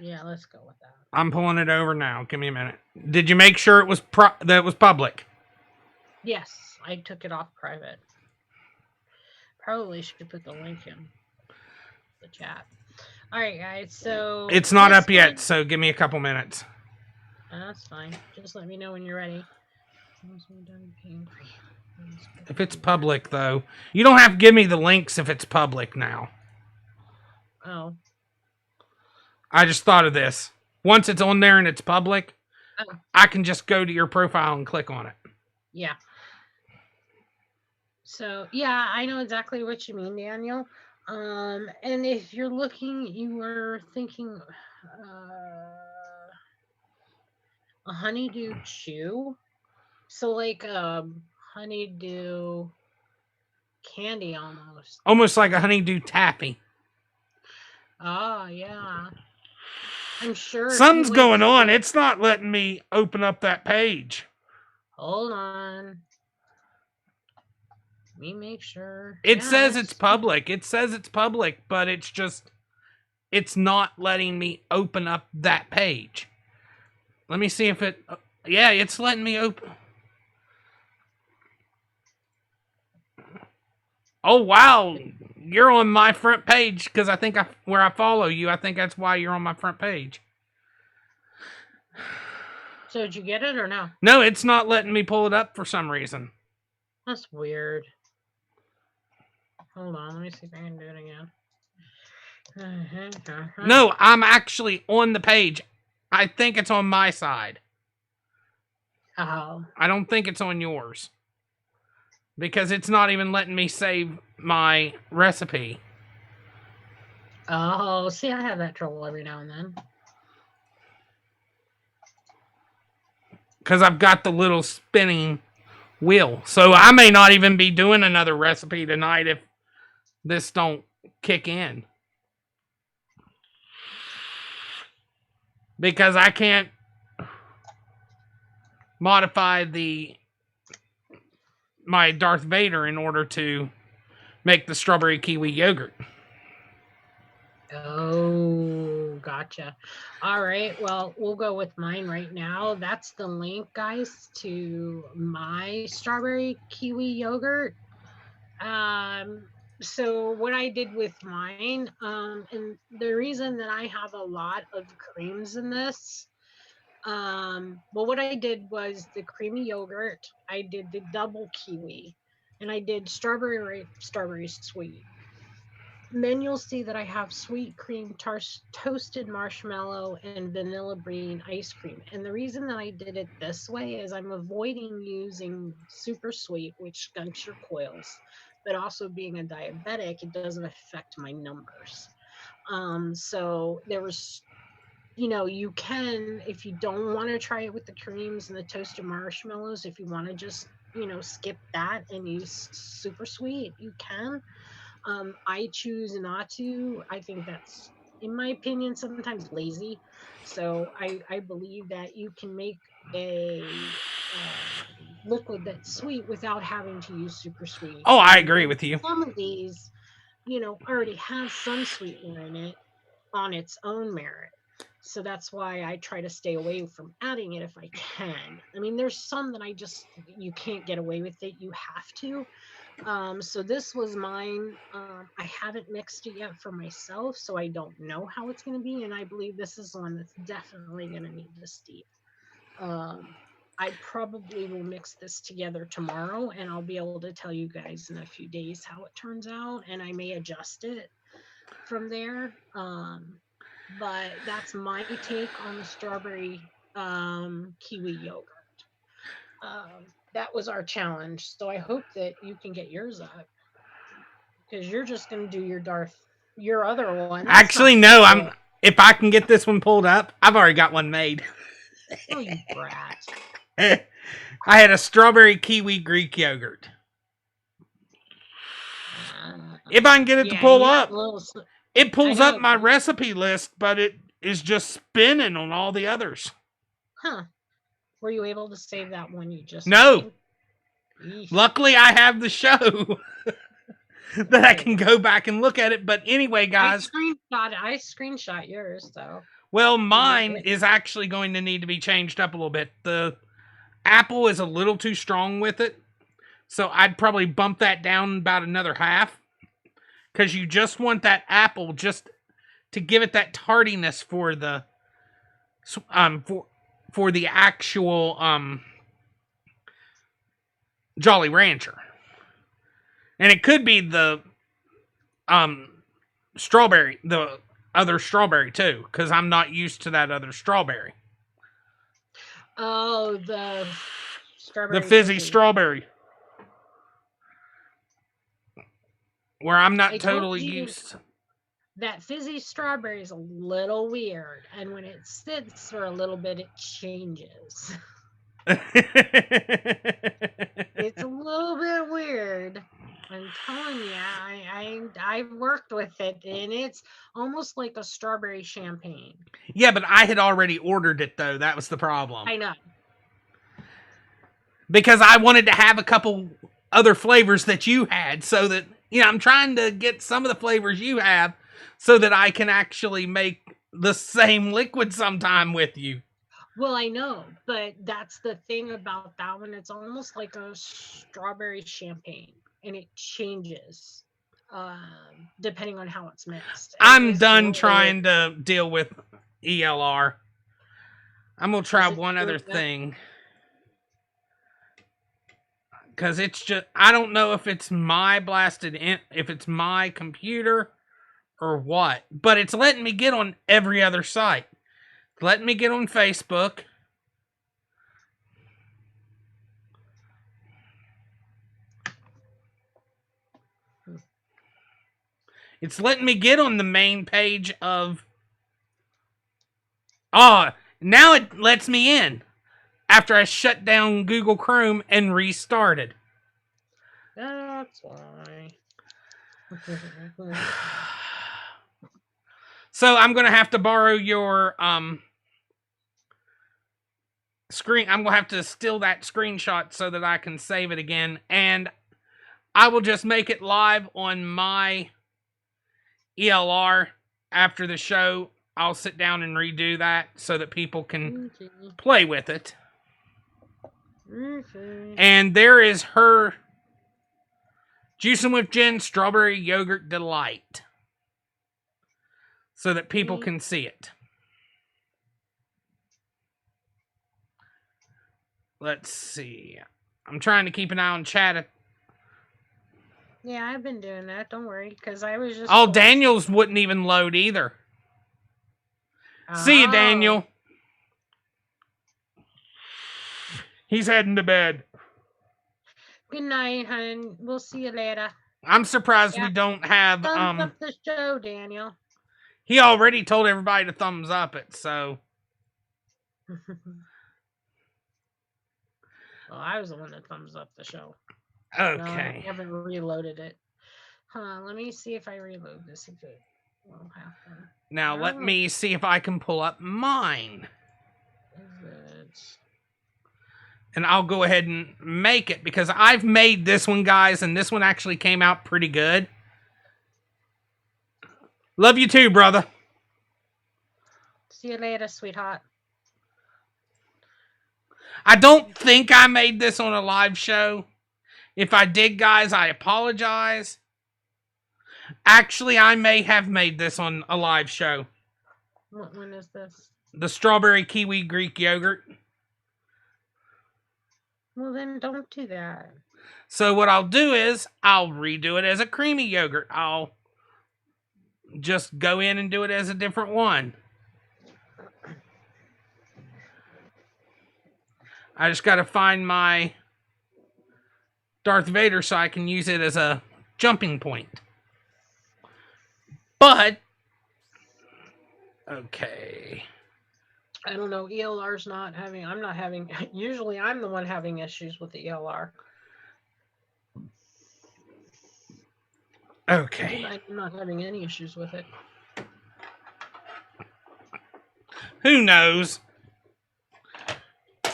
Yeah, let's go with that. I'm pulling it over now. Give me a minute. Did you make sure it was that it was public? Yes, I took it off private. Probably should put the link in the chat. All right, guys. So it's not up yet, so give me a couple minutes. That's fine. Just let me know when you're ready. If it's public, though, you don't have to give me the links if it's public now. Oh. I just thought of this. Once it's on there and it's public, I can just go to your profile and click on it. Yeah. So, yeah, I know exactly what you mean, Daniel. And if you're looking, you were thinking a honeydew chew. So, like honeydew candy almost. Almost like a honeydew taffy. Oh, yeah. I'm sure. Something's going on. It's not letting me open up that page. Hold on. Let me make sure. It says it's public. It says it's public, but it's just, it's not letting me open up that page. Let me see if it, yeah, it's letting me open. Oh, wow. You're on my front page because I think where I follow you, I think that's why you're on my front page. So did you get it or no? No, it's not letting me pull it up for some reason. That's weird. Hold on, let me see if I can do it again. No, I'm actually on the page. I think it's on my side. Oh. I don't think it's on yours. Because it's not even letting me save my recipe. Oh, see, I have that trouble every now and then. Because I've got the little spinning wheel. So I may not even be doing another recipe tonight if this don't kick in. because I can't modify my Darth Vader in order to make the strawberry kiwi yogurt. Oh, gotcha. All right. Well, we'll go with mine right now. That's the link, guys, to my strawberry kiwi yogurt. So what I did with mine, and the reason that I have a lot of creams in this, well, what I did was the creamy yogurt, I did the double kiwi, and I did strawberry sweet. Then you'll see that I have sweet cream, toasted marshmallow, and vanilla bean ice cream. And the reason that I did it this way is I'm avoiding using super sweet, which skunks your coils, but also being a diabetic, it doesn't affect my numbers. So there was, you can, if you don't want to try it with the creams and the toasted marshmallows, if you want to just, skip that and use super sweet, you can. I choose not to. I think that's, in my opinion, sometimes lazy. So I believe that you can make a liquid that's sweet without having to use super sweet. Oh, I And agree with you. some of these, already have some sweetener in it on its own merit. So that's why I try to stay away from adding it if I can. I mean, there's some that you can't get away with it. You have to. So this was mine. I haven't mixed it yet for myself, so I don't know how it's going to be. And I believe this is one that's definitely going to need to steep. I probably will mix this together tomorrow, and I'll be able to tell you guys in a few days how it turns out, and I may adjust it from there. But that's my take on the strawberry kiwi yogurt. That was our challenge. So I hope that you can get yours up because you're just going to do your other one. That's Actually, no. If I can get this one pulled up, I've already got one made. Oh, you brat! I had a strawberry kiwi Greek yogurt. If I can get it to pull up, it pulls up my recipe list, but it is just spinning on all the others. Huh? Were you able to save that one you just? No. Luckily, I have the show that I can go back and look at it. But anyway, guys, I screenshot yours though. Well, mine is actually going to need to be changed up a little bit. The apple is a little too strong with it, so I'd probably bump that down about another half. Because you just want that apple just to give it that tardiness for the for the actual Jolly Rancher. And it could be the strawberry, the other strawberry too, because I'm not used to that other strawberry. Oh, the strawberry. The fizzy strawberry. Where I'm not totally used. That fizzy strawberry is a little weird, and when it sits for a little bit, it changes. It's a little bit weird. I'm telling you, I've worked with it, and it's almost like a strawberry champagne. Yeah, but I had already ordered it, though. That was the problem. I know. Because I wanted to have a couple other flavors that you had, so that, I'm trying to get some of the flavors you have, so that I can actually make the same liquid sometime with you. Well, I know, but that's the thing about that one. It's almost like a strawberry champagne, and it changes depending on how it's mixed. I'm done trying to deal with ELR. I'm going to try one other thing. Because it's just, I don't know if it's my if it's my computer or what. But it's letting me get on every other site. It's letting me get on Facebook. It's letting me get on the main page of... Oh, now it lets me in. After I shut down Google Chrome and restarted. That's why. So I'm going to have to borrow your I'm going to have to steal that screenshot so that I can save it again. And I will just make it live on my ELR after the show. I'll sit down and redo that so that people can play with it. And there is her Juicing with Gin Strawberry Yogurt Delight so that people can see it. Let's see. I'm trying to keep an eye on chat. Yeah, I've been doing that. Don't worry, because I was just. Oh, Daniel's wouldn't even load either. See you, Daniel. He's heading to bed. Good night, hon. We'll see you later. I'm surprised we don't have thumbs up the show, Daniel. He already told everybody to thumbs up it, so. Well, I was the one that thumbs up the show. Okay. No, I haven't reloaded it. Let me see if I reload this. If it will happen. Now, let me see if I can pull up mine. And I'll go ahead and make it, because I've made this one, guys, and this one actually came out pretty good. Love you too, brother. See you later, sweetheart. I don't think I made this on a live show. If I did, guys, I apologize. Actually, I may have made this on a live show. What one is this? The strawberry kiwi Greek yogurt. Well, then don't do that. So what I'll do is I'll redo it as a creamy yogurt. I'll just go in and do it as a different one. I just got to find my Darth Vader so I can use it as a jumping point. But, okay. I don't know. ELR's not having, I'm not having, usually I'm the one having issues with the ELR. Okay. I'm not having any issues with it. Who knows?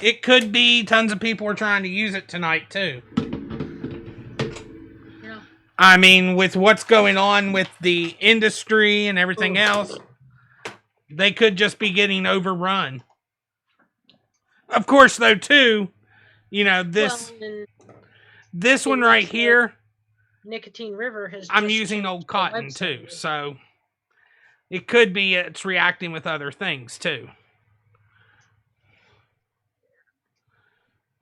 It could be tons of people are trying to use it tonight, too. Yeah. I mean, with what's going on with the industry and everything else, they could just be getting overrun. Of course, though, too, you know, this one right here, Nicotine River has. I'm using old cotton, too, so it could be it's reacting with other things, too.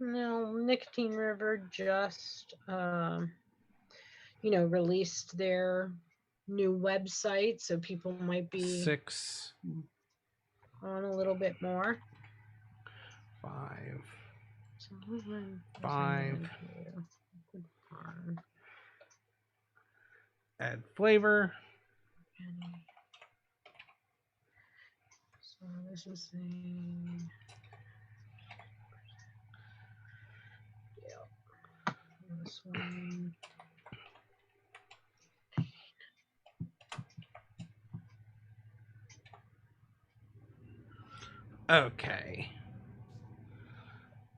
No, Nicotine River just, released their new website, so people might be 6 on a little bit more. 5 So 5. Add flavor. So this is the. This one. Okay.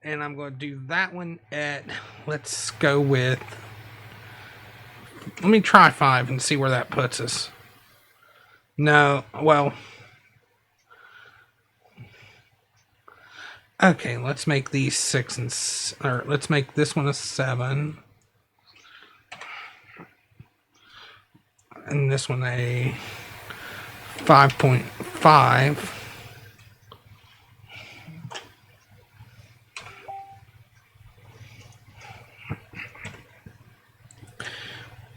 And I'm going to do that one at, let's go with, let me try 5 and see where that puts us. No, well, okay, let's make these 6 or let's make this one a 7. And this one a 5.5.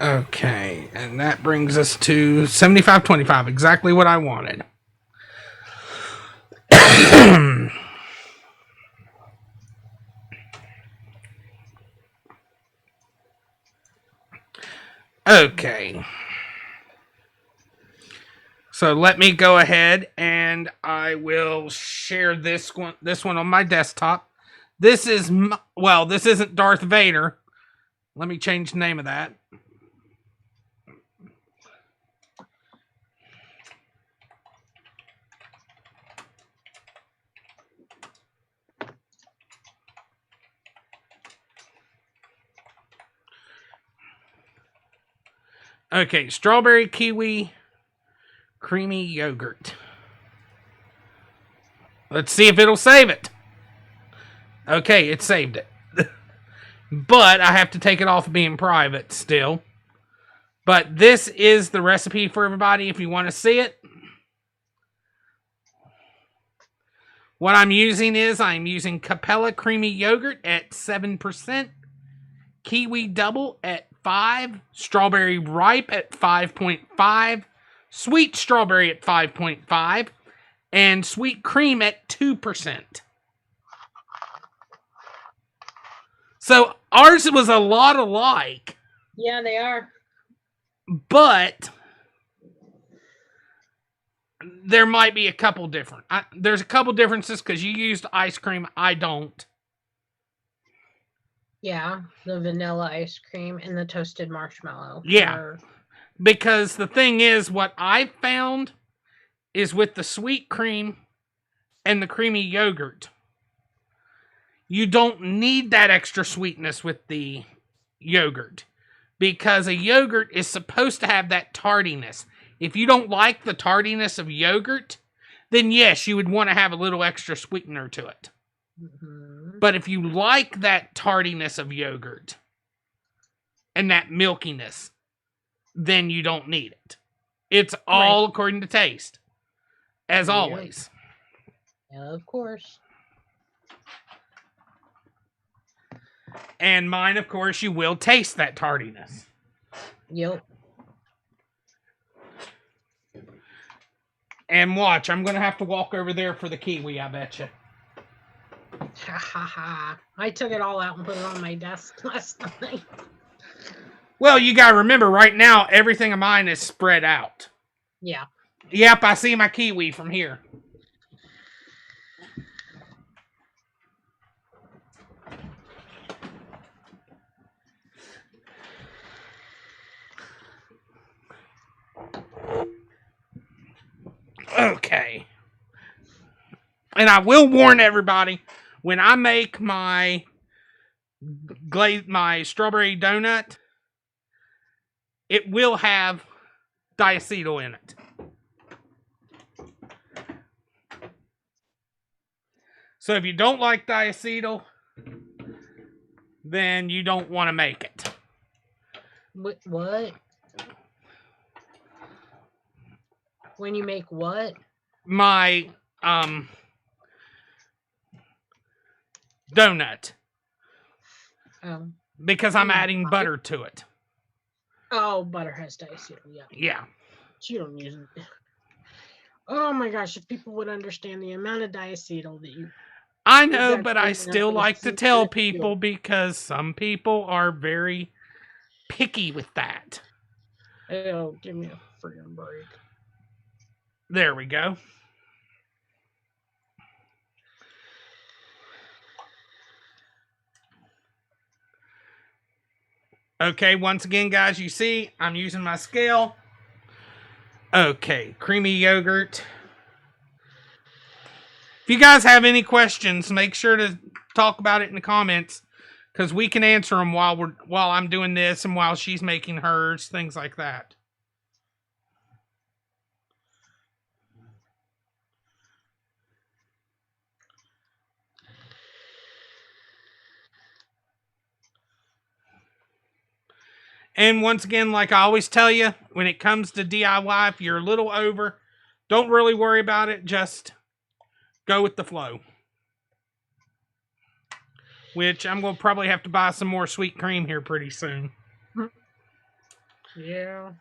Okay, and that brings us to 75.25, exactly what I wanted. Okay. So let me go ahead and I will share this one on my desktop. This is, well, this isn't Darth Vader. Let me change the name of that. Okay, strawberry kiwi creamy yogurt. Let's see if it'll save it. Okay, it saved it. But I have to take it off being private still. But this is the recipe for everybody if you want to see it. What I'm using Capella creamy yogurt at 7%, kiwi double at 5, strawberry ripe at 5.5, sweet strawberry at 5.5, and sweet cream at 2%. So ours was a lot alike. Yeah, they are. But there might be a couple different. There's a couple differences because you used ice cream. I don't. Yeah, the vanilla ice cream and the toasted marshmallow. Yeah. Because the thing is, what I found is with the sweet cream and the creamy yogurt, you don't need that extra sweetness with the yogurt. Because a yogurt is supposed to have that tardiness. If you don't like the tardiness of yogurt, then yes, you would want to have a little extra sweetener to it. Mm-hmm. But if you like that tardiness of yogurt and that milkiness, then you don't need it. It's all according to taste, as always. Yeah, of course. And mine, of course, you will taste that tardiness. Yep. And watch, I'm going to have to walk over there for the kiwi, I bet you. Ha ha ha. I took it all out and put it on my desk last night. Well, you got to remember, right now, everything of mine is spread out. Yeah. Yep, I see my kiwi from here. Okay. And I will warn everybody, when I make my strawberry donut, it will have diacetyl in it. So if you don't like diacetyl, then you don't want to make it. What? When you make what? My donut. Oh. Because I'm adding butter to it. Oh, butter has diacetyl, yeah. Yeah. You don't use it. Oh my gosh, if people would understand the amount of diacetyl that you... I know, but I still like to tell people because some people are very picky with that. Oh, give me a friggin' break. There we go. Okay, once again, guys, you see, I'm using my scale. Okay, creamy yogurt. If you guys have any questions, make sure to talk about it in the comments, because we can answer them while I'm doing this and while she's making hers, things like that. And once again, like I always tell you, when it comes to DIY, if you're a little over, don't really worry about it. Just go with the flow. Which I'm going to probably have to buy some more sweet cream here pretty soon. Yeah.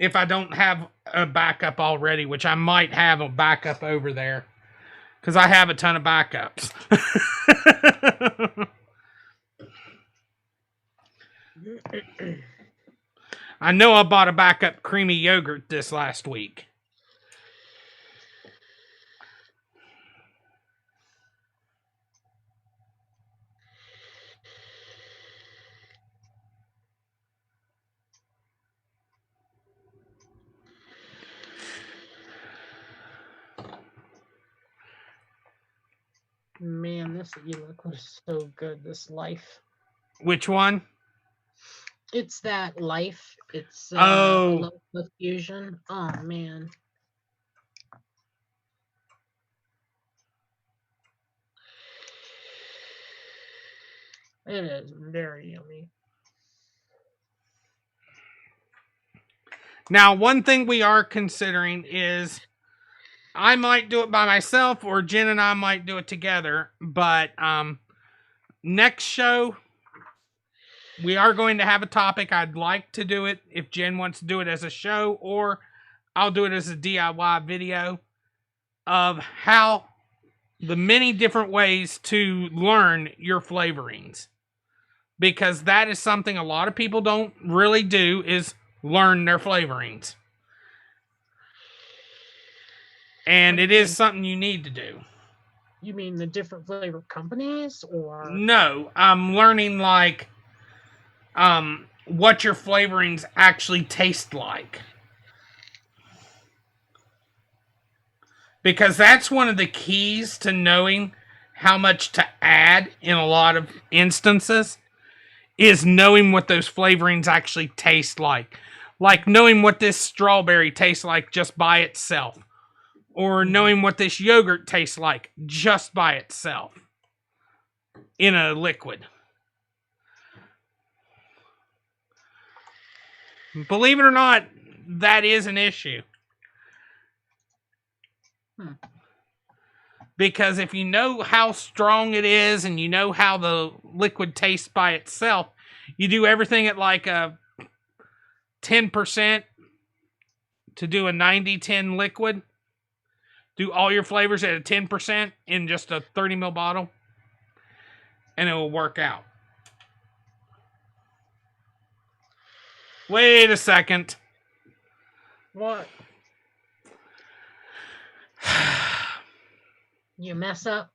If I don't have a backup already, which I might have a backup over there. Because I have a ton of backups. I know I bought a backup creamy yogurt this last week. Man, this e-liquid is so good. This Life. Which one? It's that Life. It's Oh, alone with Fusion. Oh man. It is very yummy. now one thing we are considering is I might do it by myself, or Jen and I might do it together. But next show we are going to have a topic. I'd like to do it if Jen wants to do it as a show, or I'll do it as a DIY video of how the many different ways to learn your flavorings. Because that is something a lot of people don't really do, is learn their flavorings. And it is something you need to do. You mean the different flavor companies, or No, I'm learning like what your flavorings actually taste like. Because that's one of the keys to knowing how much to add in a lot of instances, is knowing what those flavorings actually taste like. Like knowing what this strawberry tastes like just by itself. Or knowing what this yogurt tastes like just by itself in a liquid. Believe it or not, that is an issue. Because if you know how strong it is and you know how the liquid tastes by itself, you do everything at like a 10% to do a 90-10 liquid. Do all your flavors at a 10% in just a 30 ml bottle, and it will work out. Wait a second. what? You mess up?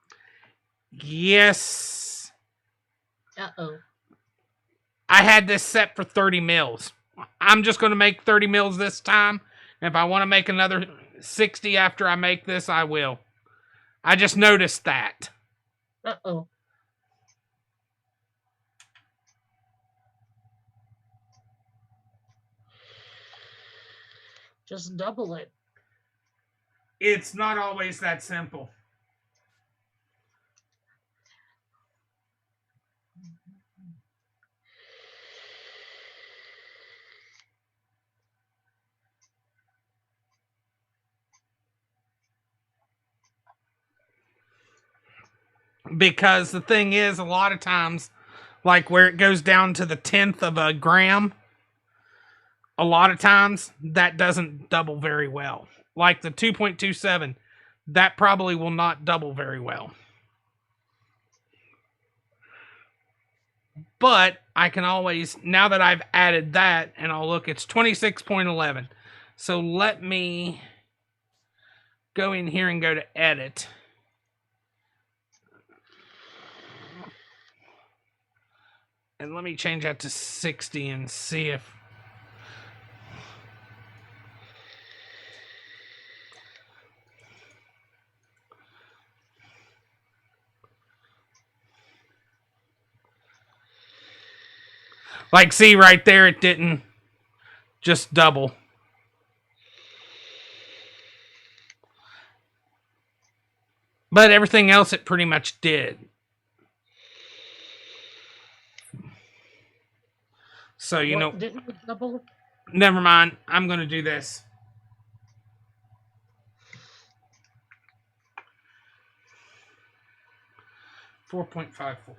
Yes. Uh-oh. I had this set for 30 mils. I'm just going to make 30 mils this time. If I want to make another 60 after I make this, I will. I just noticed that. Uh-oh. Just double it. It's not always that simple. Because the thing is, a lot of times, like where it goes down to the 10th of a gram, a lot of times that doesn't double very well. Like the 2.27, that probably will not double very well. But I can always, now that I've added that, and I'll look, it's 26.11. So let me go in here and go to edit. And let me change that to 60 and see if... Like, see right there, it didn't just double. But everything else it pretty much did. So, you know, Didn't it double? Never mind. I'm going to do this. $4.54.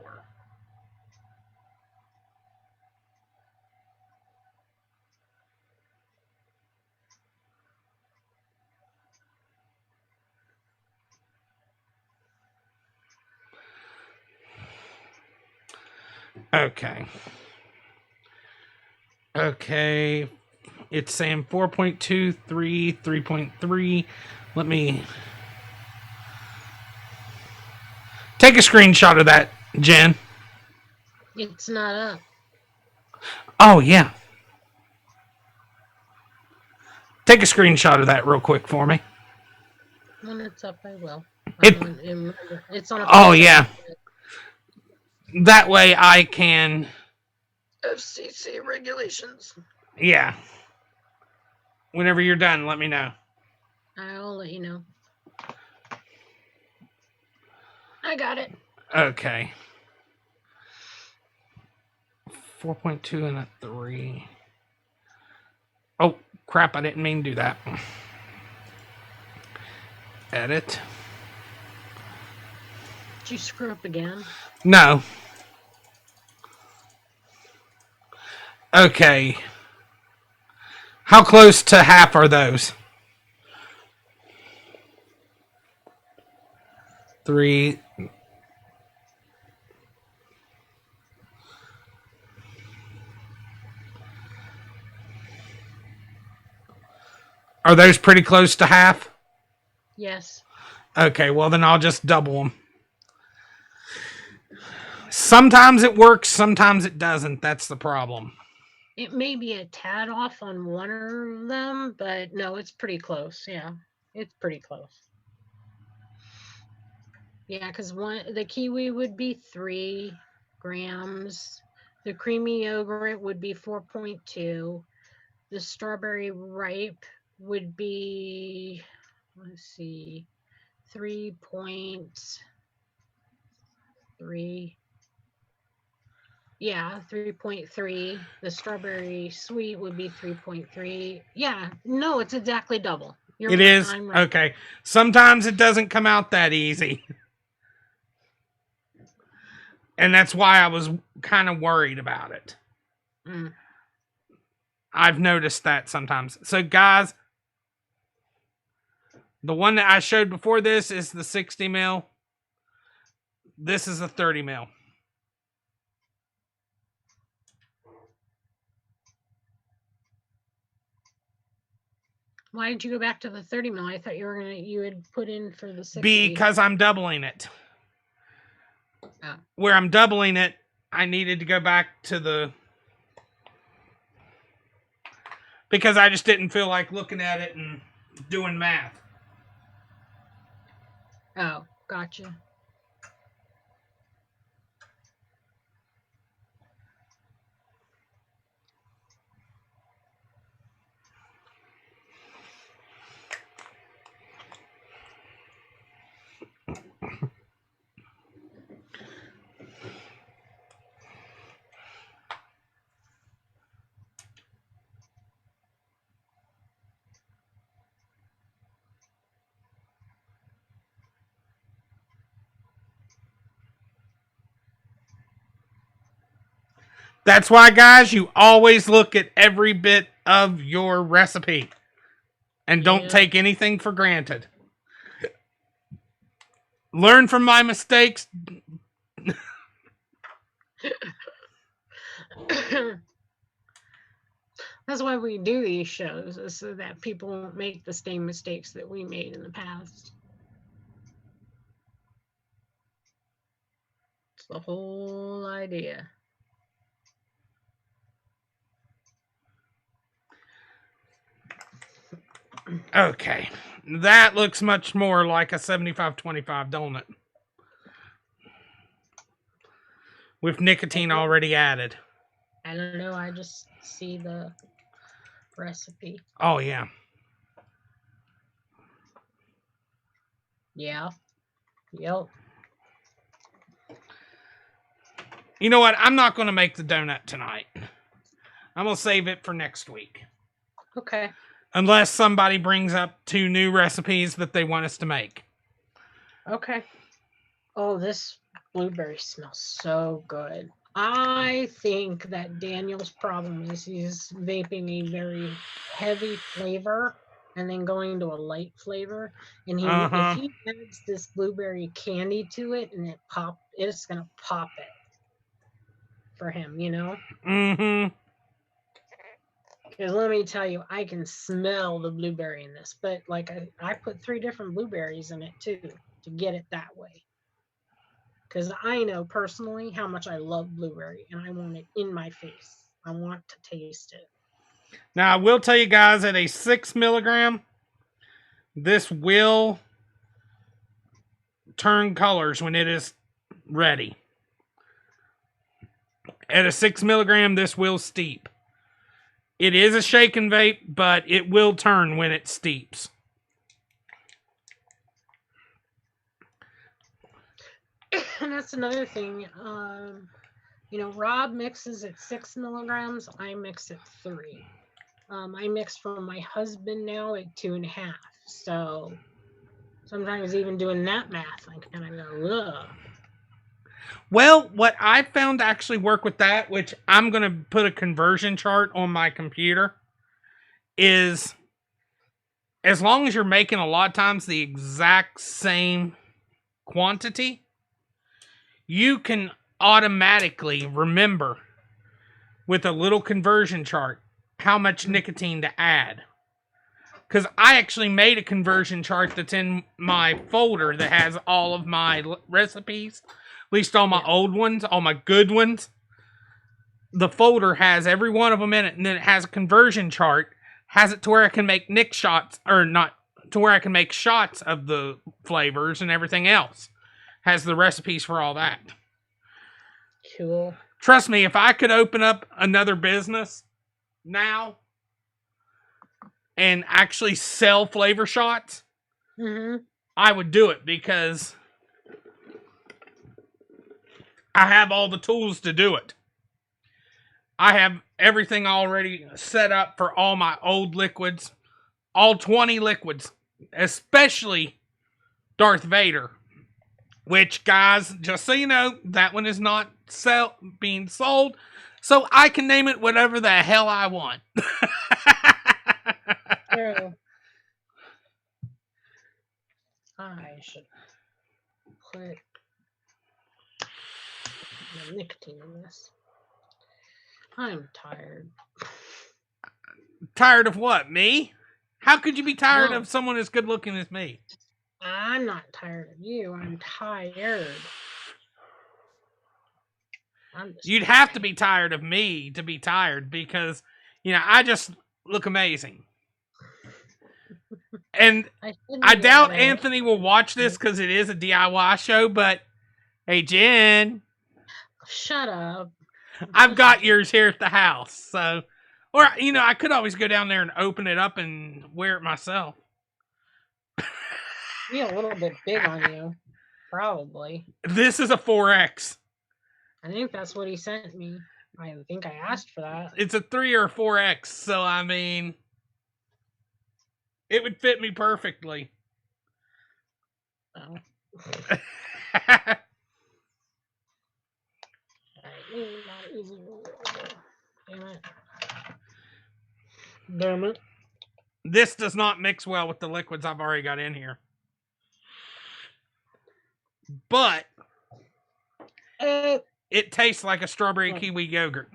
Okay. Okay. It's saying 4.23, 3.3. Let me take a screenshot of that, Jen. It's not up. Oh, yeah. Take a screenshot of that real quick for me. When it's up, I will. It. It's on a Oh yeah. That way I can. FCC regulations. Yeah. Whenever you're done, let me know. I'll let you know. I got it. Okay. 4.2 and a 3. Oh, crap. I didn't mean to do that. Edit. Did you screw up again? No. Okay. How close to half are those? 3. Are those pretty close to half? Yes. Okay, well then I'll just double them. Sometimes it works, sometimes it doesn't. That's the problem. It may be a tad off on one of them, but no, it's pretty close. Yeah, it's pretty close. Yeah, because the kiwi would be 3 grams. The creamy yogurt would be 4.2. The strawberry ripe would be, let's see, 3.3. Yeah, 3.3. The strawberry sweet would be 3.3. Yeah, no, it's exactly double. It is? Right. Okay. Sometimes it doesn't come out that easy. And that's why I was kind of worried about it. I've noticed that sometimes. So, guys, the one that I showed before this is the 60 mil. This is a 30 mil. Why did you go back to the 30 mil? I thought you had put in for the 60. Because I'm doubling it. Oh. Where I'm doubling it, I needed to go back to the... Because I just didn't feel like looking at it and doing math. Oh, gotcha. That's why, guys, you always look at every bit of your recipe. And don't take anything for granted. Learn from my mistakes. That's why we do these shows, is so that people won't make the same mistakes that we made in the past. It's the whole idea. Okay. That looks much more like a 75-25, don't it? With nicotine already added. I don't know. I just see the recipe. Oh, yeah. Yeah. Yep. You know what? I'm not going to make the donut tonight. I'm going to save it for next week. Okay. Unless somebody brings up 2 new recipes that they want us to make. Okay. Oh, this blueberry smells so good. I think that Daniel's problem is he's vaping a very heavy flavor and then going to a light flavor. And if he adds this blueberry candy to it and it's gonna pop it for him, you know? Mm-hmm. Because let me tell you, I can smell the blueberry in this, but like I put 3 different blueberries in it too to get it that way. Because I know personally how much I love blueberry and I want it in my face. I want to taste it. Now, I will tell you guys, at a 6 milligram, this will turn colors when it is ready. At a 6 milligram, this will steep. It is a shake and vape, but it will turn when it steeps. And that's another thing. Rob mixes at 6 milligrams. I mix at 3. I mix for my husband now at 2.5. So sometimes even doing that math, I kind of go, ugh. Well, what I found to actually work with that, which I'm going to put a conversion chart on my computer, is as long as you're making a lot of times the exact same quantity, you can automatically remember with a little conversion chart how much nicotine to add. Because I actually made a conversion chart that's in my folder that has all of my recipes. At least all my old ones, all my good ones. The folder has every one of them in it, and then it has a conversion chart. Has it to where I can make nick shots, or not, to where I can make shots of the flavors and everything else. Has the recipes for all that. Cool. Trust me, if I could open up another business now and actually sell flavor shots, I would do it because I have all the tools to do it. I have everything already set up for all my old liquids, all 20 liquids, especially Darth Vader, which, guys, just so you know, that one is not being sold, so I can name it whatever the hell I want. True. I should put the nicotine in this. I'm tired. Tired of what? Me? How could you be tired of someone as good looking as me? I'm not tired of you. I'm tired. You'd have to be tired of me to be tired because, I just look amazing. And I doubt Anthony will watch this because it is a DIY show, but hey, Jen. Shut up. I've got yours here at the house. So, or, I could always go down there and open it up and wear it myself. Be a little bit big on you. Probably. This is a 4X. I think that's what he sent me. I think I asked for that. It's a 3 or a 4X. So, I mean, it would fit me perfectly. Oh. Damn it. This does not mix well with the liquids I've already got in here. But it tastes like a strawberry kiwi yogurt.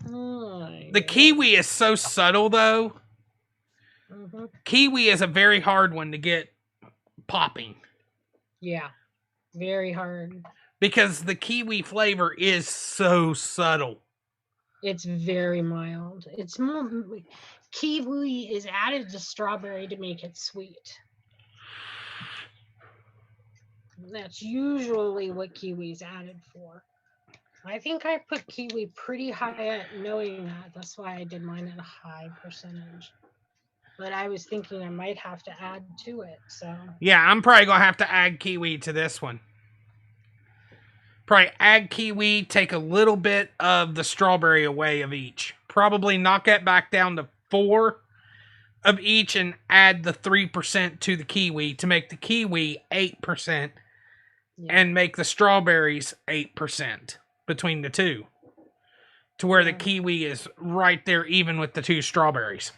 The kiwi is so subtle, though. Kiwi is a very hard one to get popping. Yeah, very hard. Because the kiwi flavor is so subtle. It's very mild. It's more... Kiwi is added to strawberry to make it sweet. That's usually what kiwi is added for. I think I put kiwi pretty high at knowing that. That's why I did mine at a high percentage. But I was thinking I might have to add to it. So yeah, I'm probably going to have to add kiwi to this one. Probably add kiwi, take a little bit of the strawberry away of each. Probably knock it back down to 4 of each and add the 3% to the kiwi to make the kiwi 8% and make the strawberries 8% between the two. To where the kiwi is right there even with the 2 strawberries.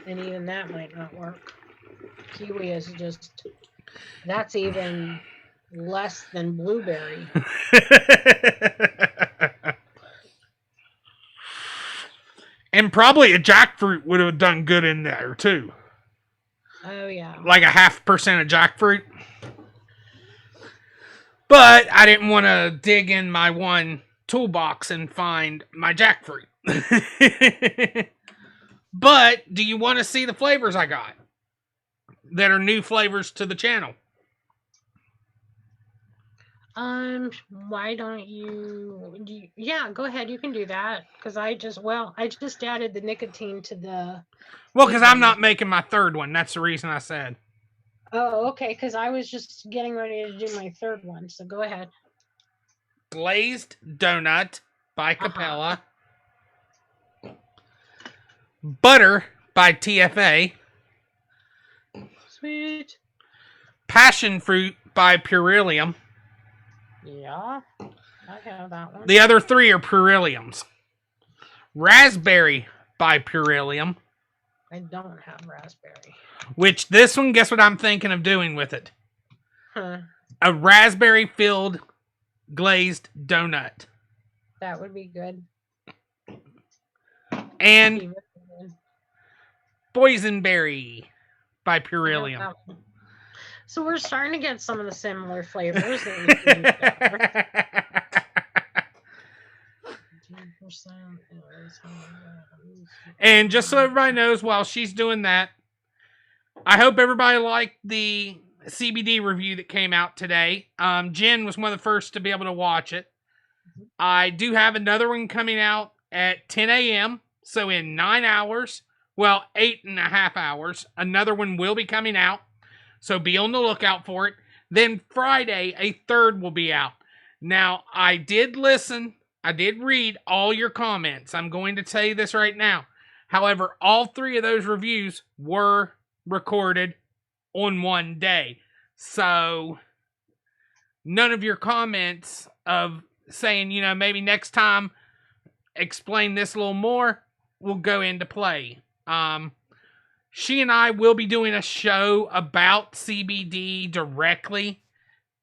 And even that might not work. Kiwi is just... That's even... less than blueberry. And probably a jackfruit would have done good in there too. Oh yeah. Like a 0.5% of jackfruit. But I didn't want to dig in my one toolbox and find my jackfruit. But do you want to see the flavors I got? that are new flavors to the channel. Why don't you, yeah, go ahead. You can do that. Cause I just added the nicotine to the. Well, because I'm not making my third one. That's the reason I said. Oh, okay. Cause I was just getting ready to do my third one. So go ahead. Glazed Donut by Capella. Butter by TFA. Sweet. Passion Fruit by Purilium. Yeah, I have that one. The other three are Puriliums. Raspberry by Purilium. I don't have raspberry. Which this one, guess what I'm thinking of doing with it? Huh. A raspberry-filled glazed donut. That would be good. And Boysenberry by Purilium. So we're starting to get some of the similar flavors that we can do together. And just so everybody knows, while she's doing that, I hope everybody liked the CBD review that came out today. Jen was one of the first to be able to watch it. I do have another one coming out at 10 a.m. So in 9 hours, well, 8.5 hours, another one will be coming out. So be on the lookout for it. Then Friday, a third will be out. Now, I did read all your comments. I'm going to tell you this right now. However, all three of those reviews were recorded on one day. So, none of your comments of saying, maybe next time explain this a little more will go into play. She and I will be doing a show about CBD directly,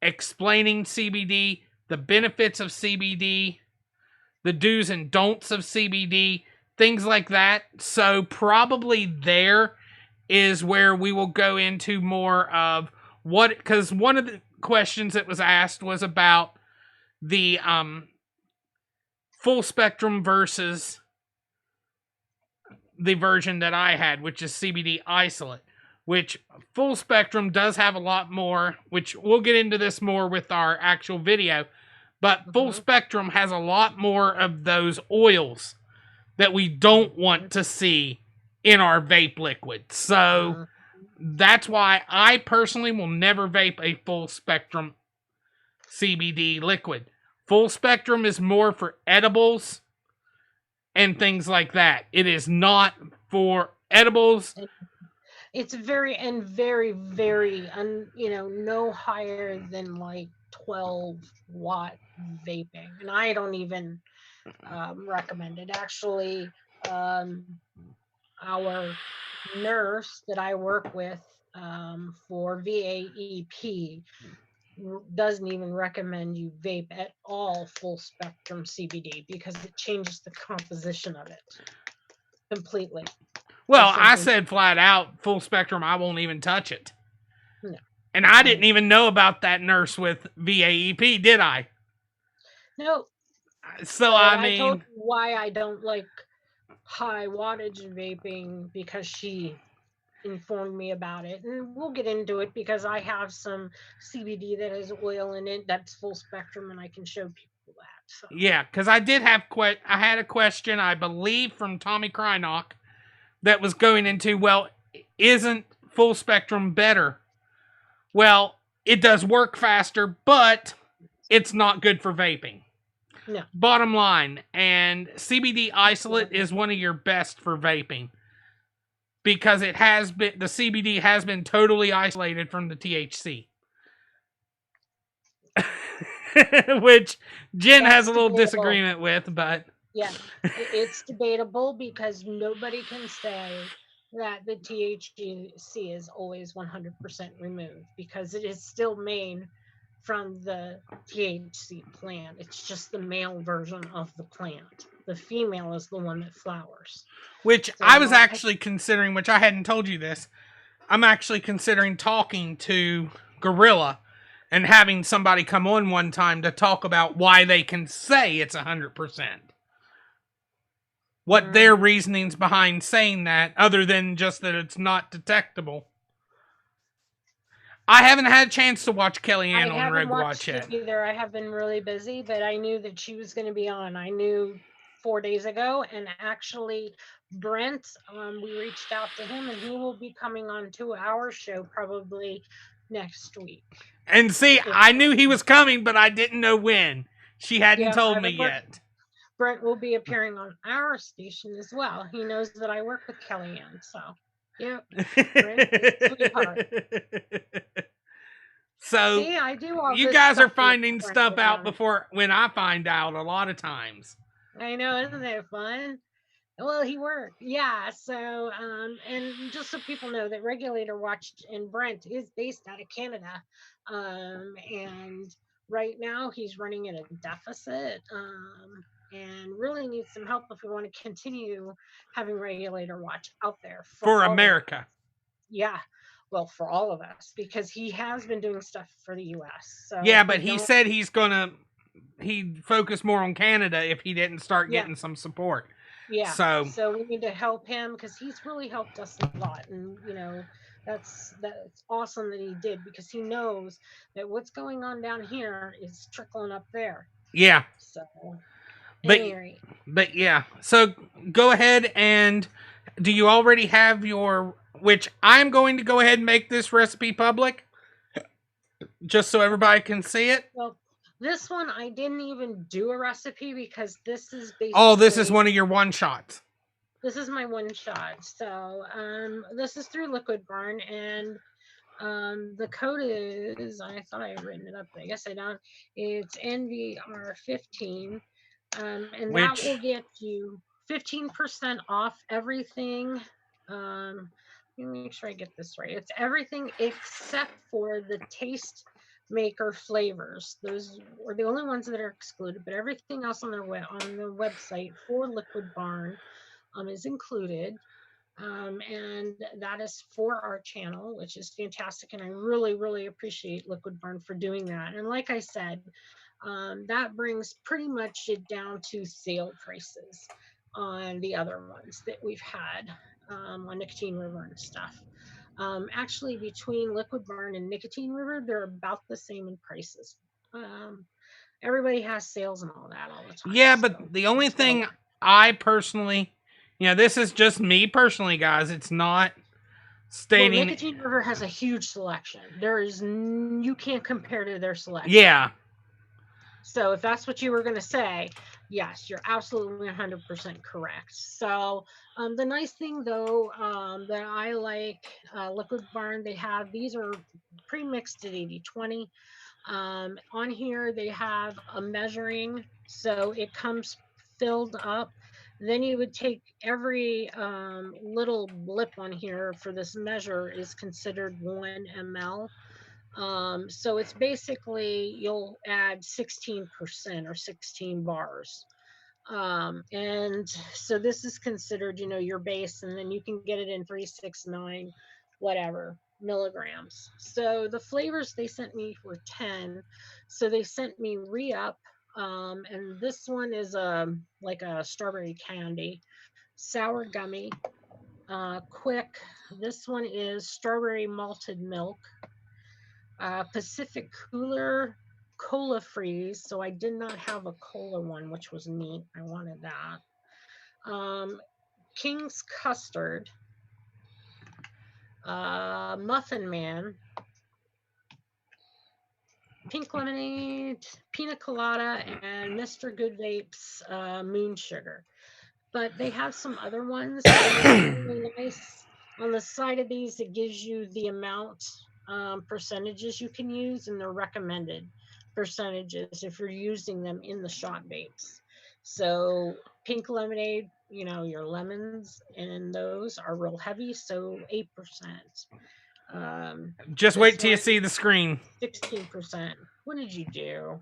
explaining CBD, the benefits of CBD, the do's and don'ts of CBD, things like that. So probably there is where we will go into more of what, because one of the questions that was asked was about the full spectrum versus the version that I had, which is CBD isolate, which full spectrum does have a lot more, which we'll get into this more with our actual video, but full spectrum has a lot more of those oils that we don't want to see in our vape liquid. So that's why I personally will never vape a full spectrum CBD liquid. Full spectrum is more for edibles and things like that. It is not for edibles. It's very, no higher than like 12-watt vaping. And I don't even recommend it. Actually, our nurse that I work with for VAEP doesn't even recommend you vape at all full spectrum CBD because it changes the composition of it completely. Well, I said flat out, full spectrum, I won't even touch it. No. And I didn't even know about that nurse with VAEP, did I? No. So, I told you why I don't like high wattage vaping because she informed me about it, and we'll get into it because I have some CBD that has oil in it that's full spectrum, and I can show people that. So. Yeah, because I did have I had a question, I believe, from Tommy Krynock that was going into, well, isn't full spectrum better? Well, it does work faster, but it's not good for vaping. No. Bottom line, and CBD isolate is one of your best for vaping. Because it has been, the CBD has been totally isolated from the THC. Which Jen has a little disagreement with, but... Yeah, it's debatable because nobody can say that the THC is always 100% removed because it is still made from the THC plant. It's just the male version of the plant. The female is the one that flowers. Which so I was actually considering, which I hadn't told you this, I'm actually considering talking to Gorilla and having somebody come on one time to talk about why they can say it's 100%. What their reasonings behind saying that, other than just that it's not detectable. I haven't had a chance to watch Kellyanne I on haven't Rogue Watch watched yet. it either. I have been really busy, but I knew that she was going to be on. I knew 4 days ago, and actually Brent, we reached out to him, and he will be coming on to our show probably next week. And see, I knew he was coming, but I didn't know when. She hadn't told me yet. Brent will be appearing on our station as well. He knows that I work with Kellyanne, so yep. Brent is a sweetheart. So see, I do all you this guys are stuff finding stuff out before when I find out a lot of times. I know, isn't that fun? Well, he worked. Yeah. So, and just so people know that Regulator Watch in Brent is based out of Canada. And right now he's running at a deficit. And really needs some help if we want to continue having Regulator Watch out there for America. Yeah. Well, for all of us, because he has been doing stuff for the US. So yeah, but he said he'd focus more on Canada if he didn't start getting some support. Yeah. So we need to help him because he's really helped us a lot. And, you know, that's awesome that he did because he knows that what's going on down here is trickling up there. Yeah. So, but yeah. So go ahead and do you already have your, which I'm going to go ahead and make this recipe public just so everybody can see it. Well, this one, I didn't even do a recipe because this is basically... Oh, this is one of your one-shots. This is my one-shot. So, this is through Liquid Barn, and the code is... I thought I had written it up, but I guess I don't. It's NVR15, and that will get you 15% off everything. Let me make sure I get this right. It's everything except for the taste maker flavors. Those are the only ones that are excluded, but everything else on their website for Liquid Barn is included. And that is for our channel, which is fantastic. And I really, really appreciate Liquid Barn for doing that. And like I said, that brings pretty much it down to sale prices on the other ones that we've had on Nicotine River and stuff. Actually, between Liquid Barn and Nicotine River, they're about the same in prices. Everybody has sales and all that all the time. Yeah, but the only thing I personally, this is just me personally, guys. It's not stating. Well, Nicotine River has a huge selection. You can't compare to their selection. Yeah. So if that's what you were going to say, yes, you're absolutely 100% correct. So the nice thing, though, that I like Liquid Barn, these are pre-mixed at 80/20. On here, they have a measuring, so it comes filled up. Then you would take every little blip on here for this measure is considered 1 ml. So it's basically you'll add 16% or 16 bars. And so this is considered, your base, and then you can get it in 3, 6, 9, whatever milligrams. So the flavors they sent me were 10. So they sent me re-up. And this one is like a strawberry candy, sour gummy, quick. This one is strawberry malted milk. Pacific Cooler Cola Freeze. So I did not have a cola one, which was neat. I wanted that. King's Custard. Muffin Man. Pink Lemonade, Pina Colada, and Mr. Good Vape's Moon Sugar. But they have some other ones that are really nice. On the side of these, it gives you the amount percentages you can use and the recommended percentages if you're using them in the shot vapes. So Pink Lemonade, your lemons and those are real heavy, so 8%. Just wait till you see the screen. 16%. What did you do?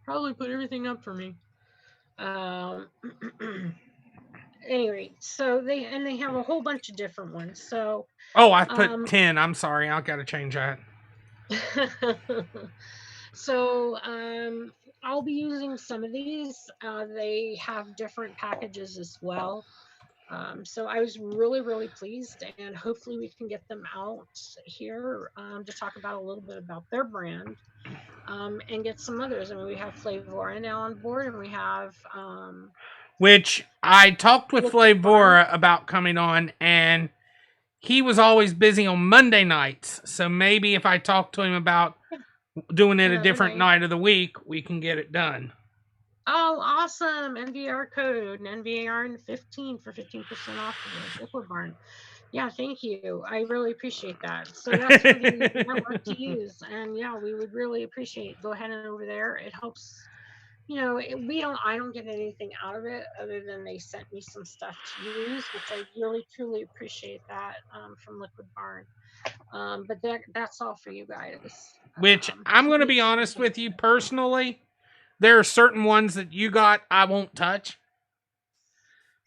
Probably put everything up for me. Anyway, so they have a whole bunch of different ones. So I put 10. I'm sorry, I've got to change that. So I'll be using some of these. They have different packages as well. So I was really, really pleased, and hopefully we can get them out here to talk about a little bit about their brand and get some others. I mean, we have Flavora now on board, and we have Which I talked with Liquid Barn. Flavora about coming on, and he was always busy on Monday nights. So maybe if I talk to him about doing it a Another different night. night of the week, we can get it done. Oh, awesome! NVR code and NVR 15 for 15% off of Liquid Barn. Yeah, thank you. I really appreciate that. So that's for the network to use, and yeah, we would really appreciate. Go ahead and over there. It helps. We don't. I don't get anything out of it other than they sent me some stuff to use, which I really truly appreciate that from Liquid Barn. But that's all for you guys. Which I'm going to be honest with you personally, there are certain ones that you got I won't touch.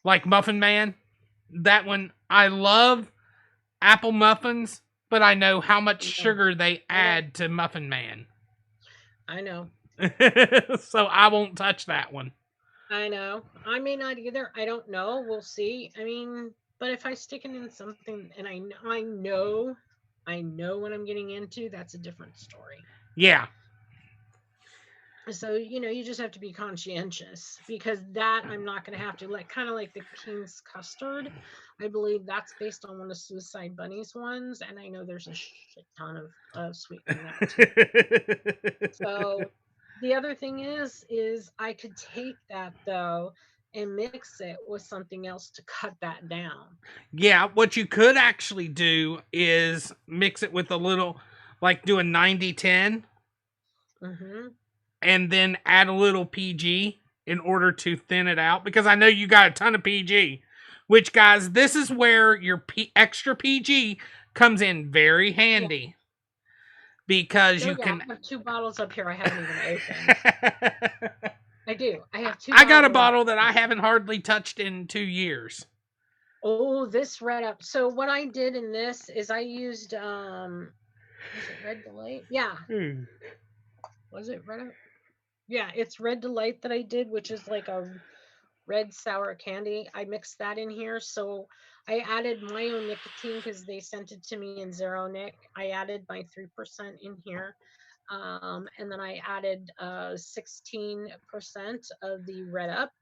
Like Muffin Man. That one, I love apple muffins, but I know how much sugar they add to Muffin Man. I know. So I won't touch that one. I know. I may not either. I don't know. We'll see. I mean, but if I stick it in something and I know what I'm getting into, that's a different story. Yeah. So, you just have to be conscientious because that I'm not going to have to kind of like the King's Custard. I believe that's based on one of Suicide Bunny's ones. And I know there's a shit ton of sweetening that too. So the other thing is I could take that though and mix it with something else to cut that down. Yeah, what you could actually do is mix it with a little, like do a 90-10, and then add a little PG in order to thin it out. Because I know you got a ton of PG, which, guys, this is where your extra PG comes in very handy. Yeah. Because you can. I have 2 bottles up here I haven't even opened. I do. I have 2. I got a bottle that I haven't hardly touched in 2 years. Oh, this Red Up. So what I did in this is I used was it Red Delight? Yeah. Was it Red Up? Yeah, it's Red Delight that I did, which is like a red sour candy. I mixed that in here. So I added my own nicotine because they sent it to me in Zero Nic. I added my 3% in here. And then I added 16% of the Red Up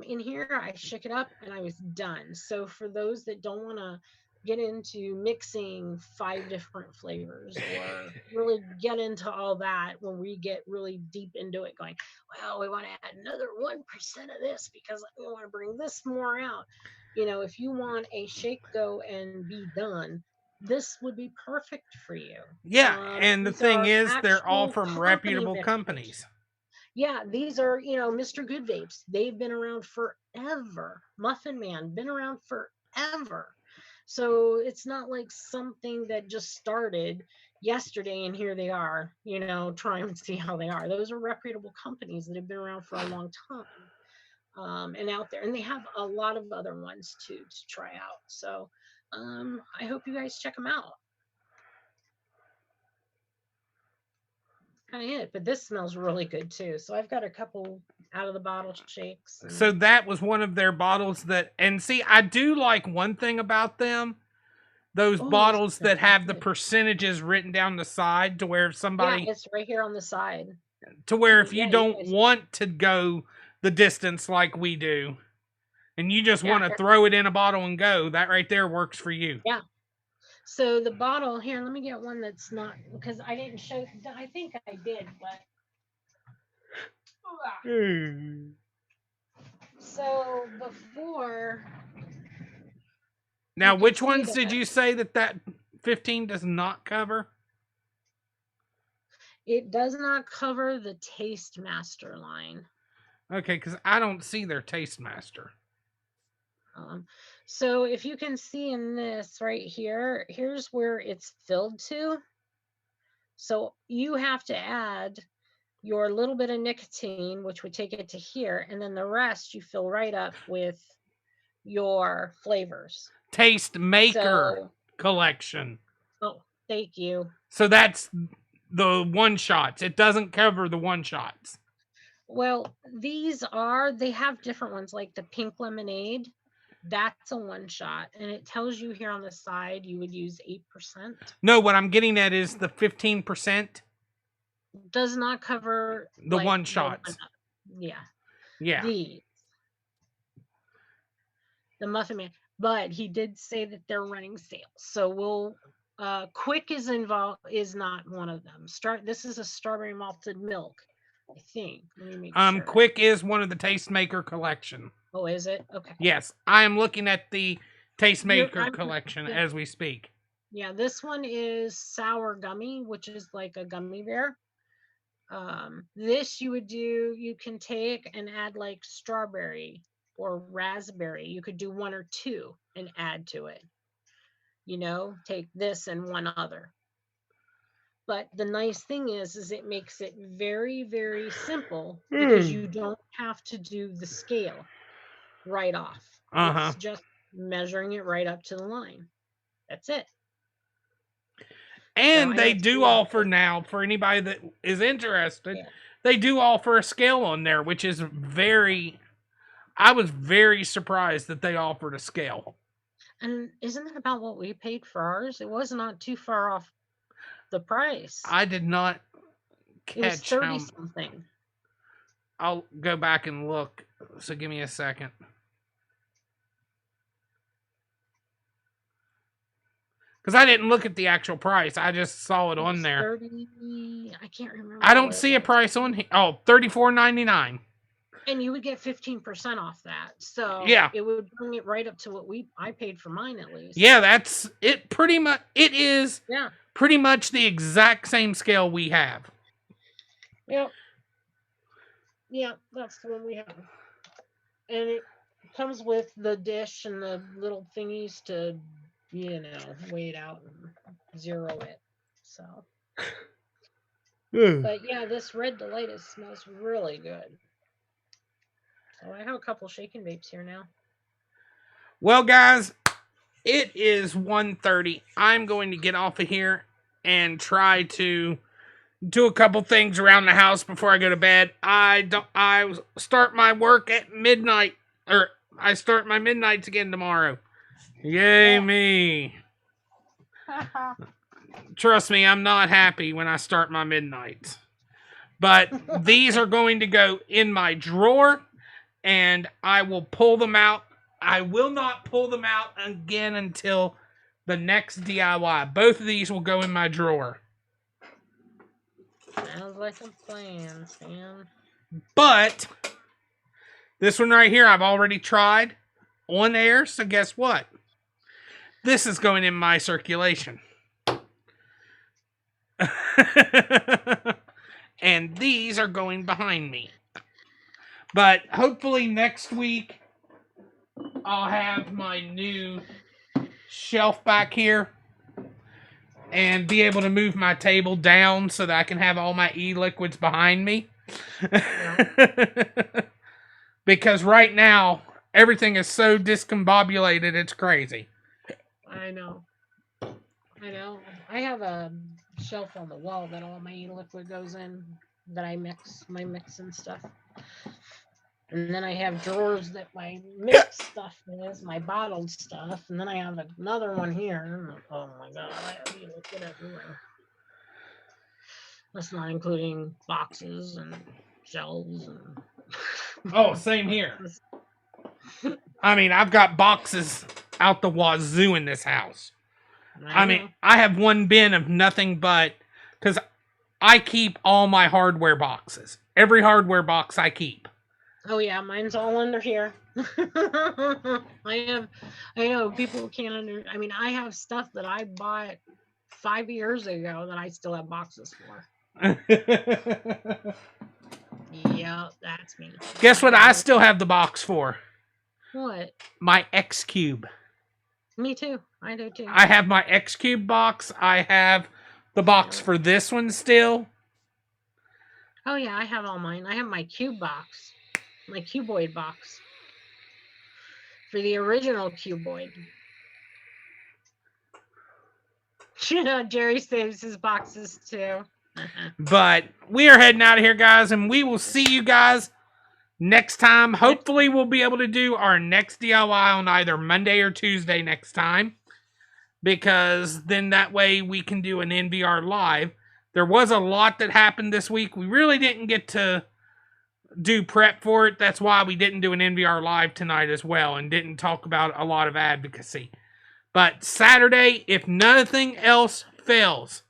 in here. I shook it up and I was done. So for those that don't want to get into mixing 5 different flavors or really get into all that when we get really deep into it going, well, we want to add another 1% of this because we want to bring this more out. If you want a shake, go and be done, this would be perfect for you. Yeah, and the thing is, they're all from reputable companies. Yeah, these are, Mr. Good Vapes. They've been around forever. Muffin Man, been around forever. So it's not like something that just started yesterday and here they are, trying to see how they are. Those are reputable companies that have been around for a long time and out there. And they have a lot of other ones too to try out. So I hope you guys check them out. Kind of it, but this smells really good too. So I've got a couple out of the bottle shakes. So that was one of their bottles that, and see, I do like one thing about them. Those bottles that have the percentages written down the side to where if somebody... Yeah, it's right here on the side. To where if you don't want to go the distance like we do, and you just want to throw it in a bottle and go, that right there works for you. Yeah. So the bottle here, let me get one that's not, because I didn't show, I think I did, but. So before. Now, which ones did you say that 15 does not cover? It does not cover the Taste Master line. Okay, because I don't see their Taste Master. So if you can see in this right here, here's where it's filled to. So you have to add your little bit of nicotine, which would take it to here, and then the rest you fill right up with your flavors. Taste Maker collection. Oh, thank you. So that's the one shots. It doesn't cover the one shots. Well, they have different ones like the pink lemonade. That's a one shot, and it tells you here on the side you would use 8%. No, what I'm getting at is the 15%, Does not cover the like one shots. yeah, Yeah. the Muffin Man. But he did say that they're running sales, so we'll. Quick is involved, is not one of them. This is a strawberry malted milk, I think. Let me make sure. Quick is one of the Tastemaker collection. Oh, is it? Okay. Yes, I am looking at the Tastemaker collection as we speak. Yeah, this one is sour gummy, which is like a gummy bear. This you can take and add like strawberry or raspberry. You could do one or two and add to it. Take this and one other. But the nice thing is it makes it very, very simple because you don't have to do the scale right off. It's just measuring it right up to the line. That's it. And so they do offer now, for anybody that is interested, they do offer a scale on there, which is I was very surprised that they offered a scale. And isn't that about what we paid for ours? It was not too far off the price. I did not catch it was 30 something. I'll go back and look. So give me a second. Because I didn't look at the actual price. I just saw it on there. 30, I can't remember. I don't see a price on here. Oh, $34.99. And you would get 15% off that. So yeah, it would bring it right up to what I paid for mine at least. Yeah, that's it. Pretty much, it is. Yeah. Pretty much the exact same scale we have. Yep. Yeah, that's the one we have. And it comes with the dish and the little thingies to, weigh it out and zero it. So. But yeah, this Red Delight smells really good. So I have a couple shaken vapes here now. Well, guys, it is 1:30. I'm going to get off of here and try to do a couple things around the house before I go to bed. I start my work at midnight, or I start my midnights again tomorrow. Yay me. Trust me, I'm not happy when I start my midnights. But these are going to go in my drawer, and I will pull them out. I will not pull them out again until the next DIY. Both of these will go in my drawer. Sounds like a plan, Sam. But this one right here, I've already tried on air, so guess what? This is going in my circulation. And these are going behind me. But hopefully next week, I'll have my new shelf back here and be able to move my table down so that I can have all my e-liquids behind me. Because right now, everything is so discombobulated, it's crazy. I know. I have a shelf on the wall that all my e-liquid goes in, that I mix and stuff. And then I have drawers that my mixed stuff is, my bottled stuff. And then I have another one here. Oh my God, I have e-liquid everywhere. That's not including boxes and shelves. And oh, same here. I mean, I've got boxes out the wazoo in this house. I mean, I have one bin of nothing but, because I keep all my hardware boxes. Every hardware box I keep. Oh yeah, mine's all under here. I know people can't I have stuff that I bought 5 years ago that I still have boxes for. Yeah, that's me. Guess what I still have the box for? What? My X Cube. Me too. I do too. I have my X Cube box. I have the box for this one still. Oh yeah, I have all mine. I have my cube box. My cuboid box. For the original cuboid. Jerry saves his boxes too. But we are heading out of here, guys, and we will see you guys Next time, hopefully we'll be able to do our next DIY on either Monday or Tuesday next time. Because then that way we can do an NVR live. There was a lot that happened this week. We really didn't get to do prep for it. That's why we didn't do an NVR live tonight as well and didn't talk about a lot of advocacy. But Saturday, if nothing else fails,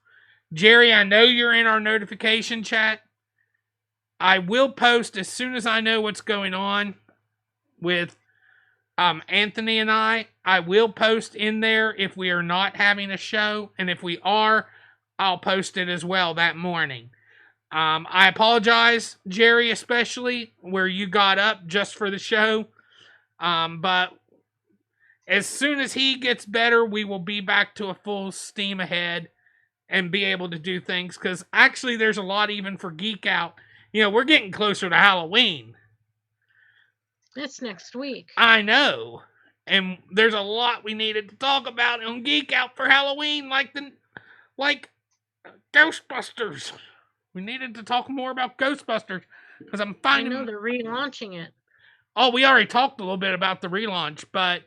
Jerry, I know you're in our notification chat. I will post as soon as I know what's going on with Anthony and I will post in there if we are not having a show. And if we are, I'll post it as well that morning. I apologize, Jerry, especially where you got up just for the show. But as soon as he gets better, we will be back to a full steam ahead and be able to do things. Because actually, there's a lot even for Geek Out. You know, we're getting closer to Halloween. It's next week. I know. And there's a lot we needed to talk about on Geek Out for Halloween, like Ghostbusters. We needed to talk more about Ghostbusters because I'm finding. I know they're relaunching it. Oh, we already talked a little bit about the relaunch, but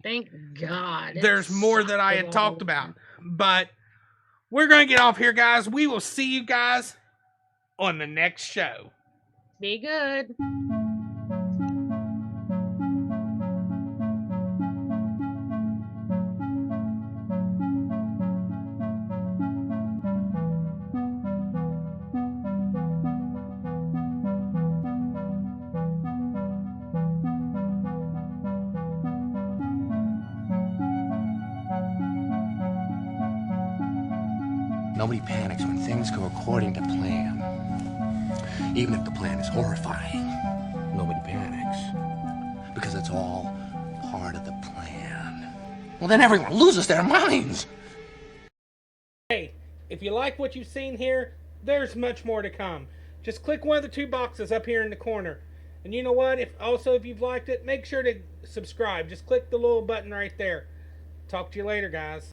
thank God. There's more that I had talked about. But we're going to get off here, guys. We will see you guys on the next show. Be good. Nobody panics when things go according to plan. Even if the plan is horrifying, nobody panics. Because it's all part of the plan. Well, then everyone loses their minds. Hey, if you like what you've seen here, there's much more to come. Just click one of the two boxes up here in the corner. And you know what? If you've liked it, make sure to subscribe. Just click the little button right there. Talk to you later, guys.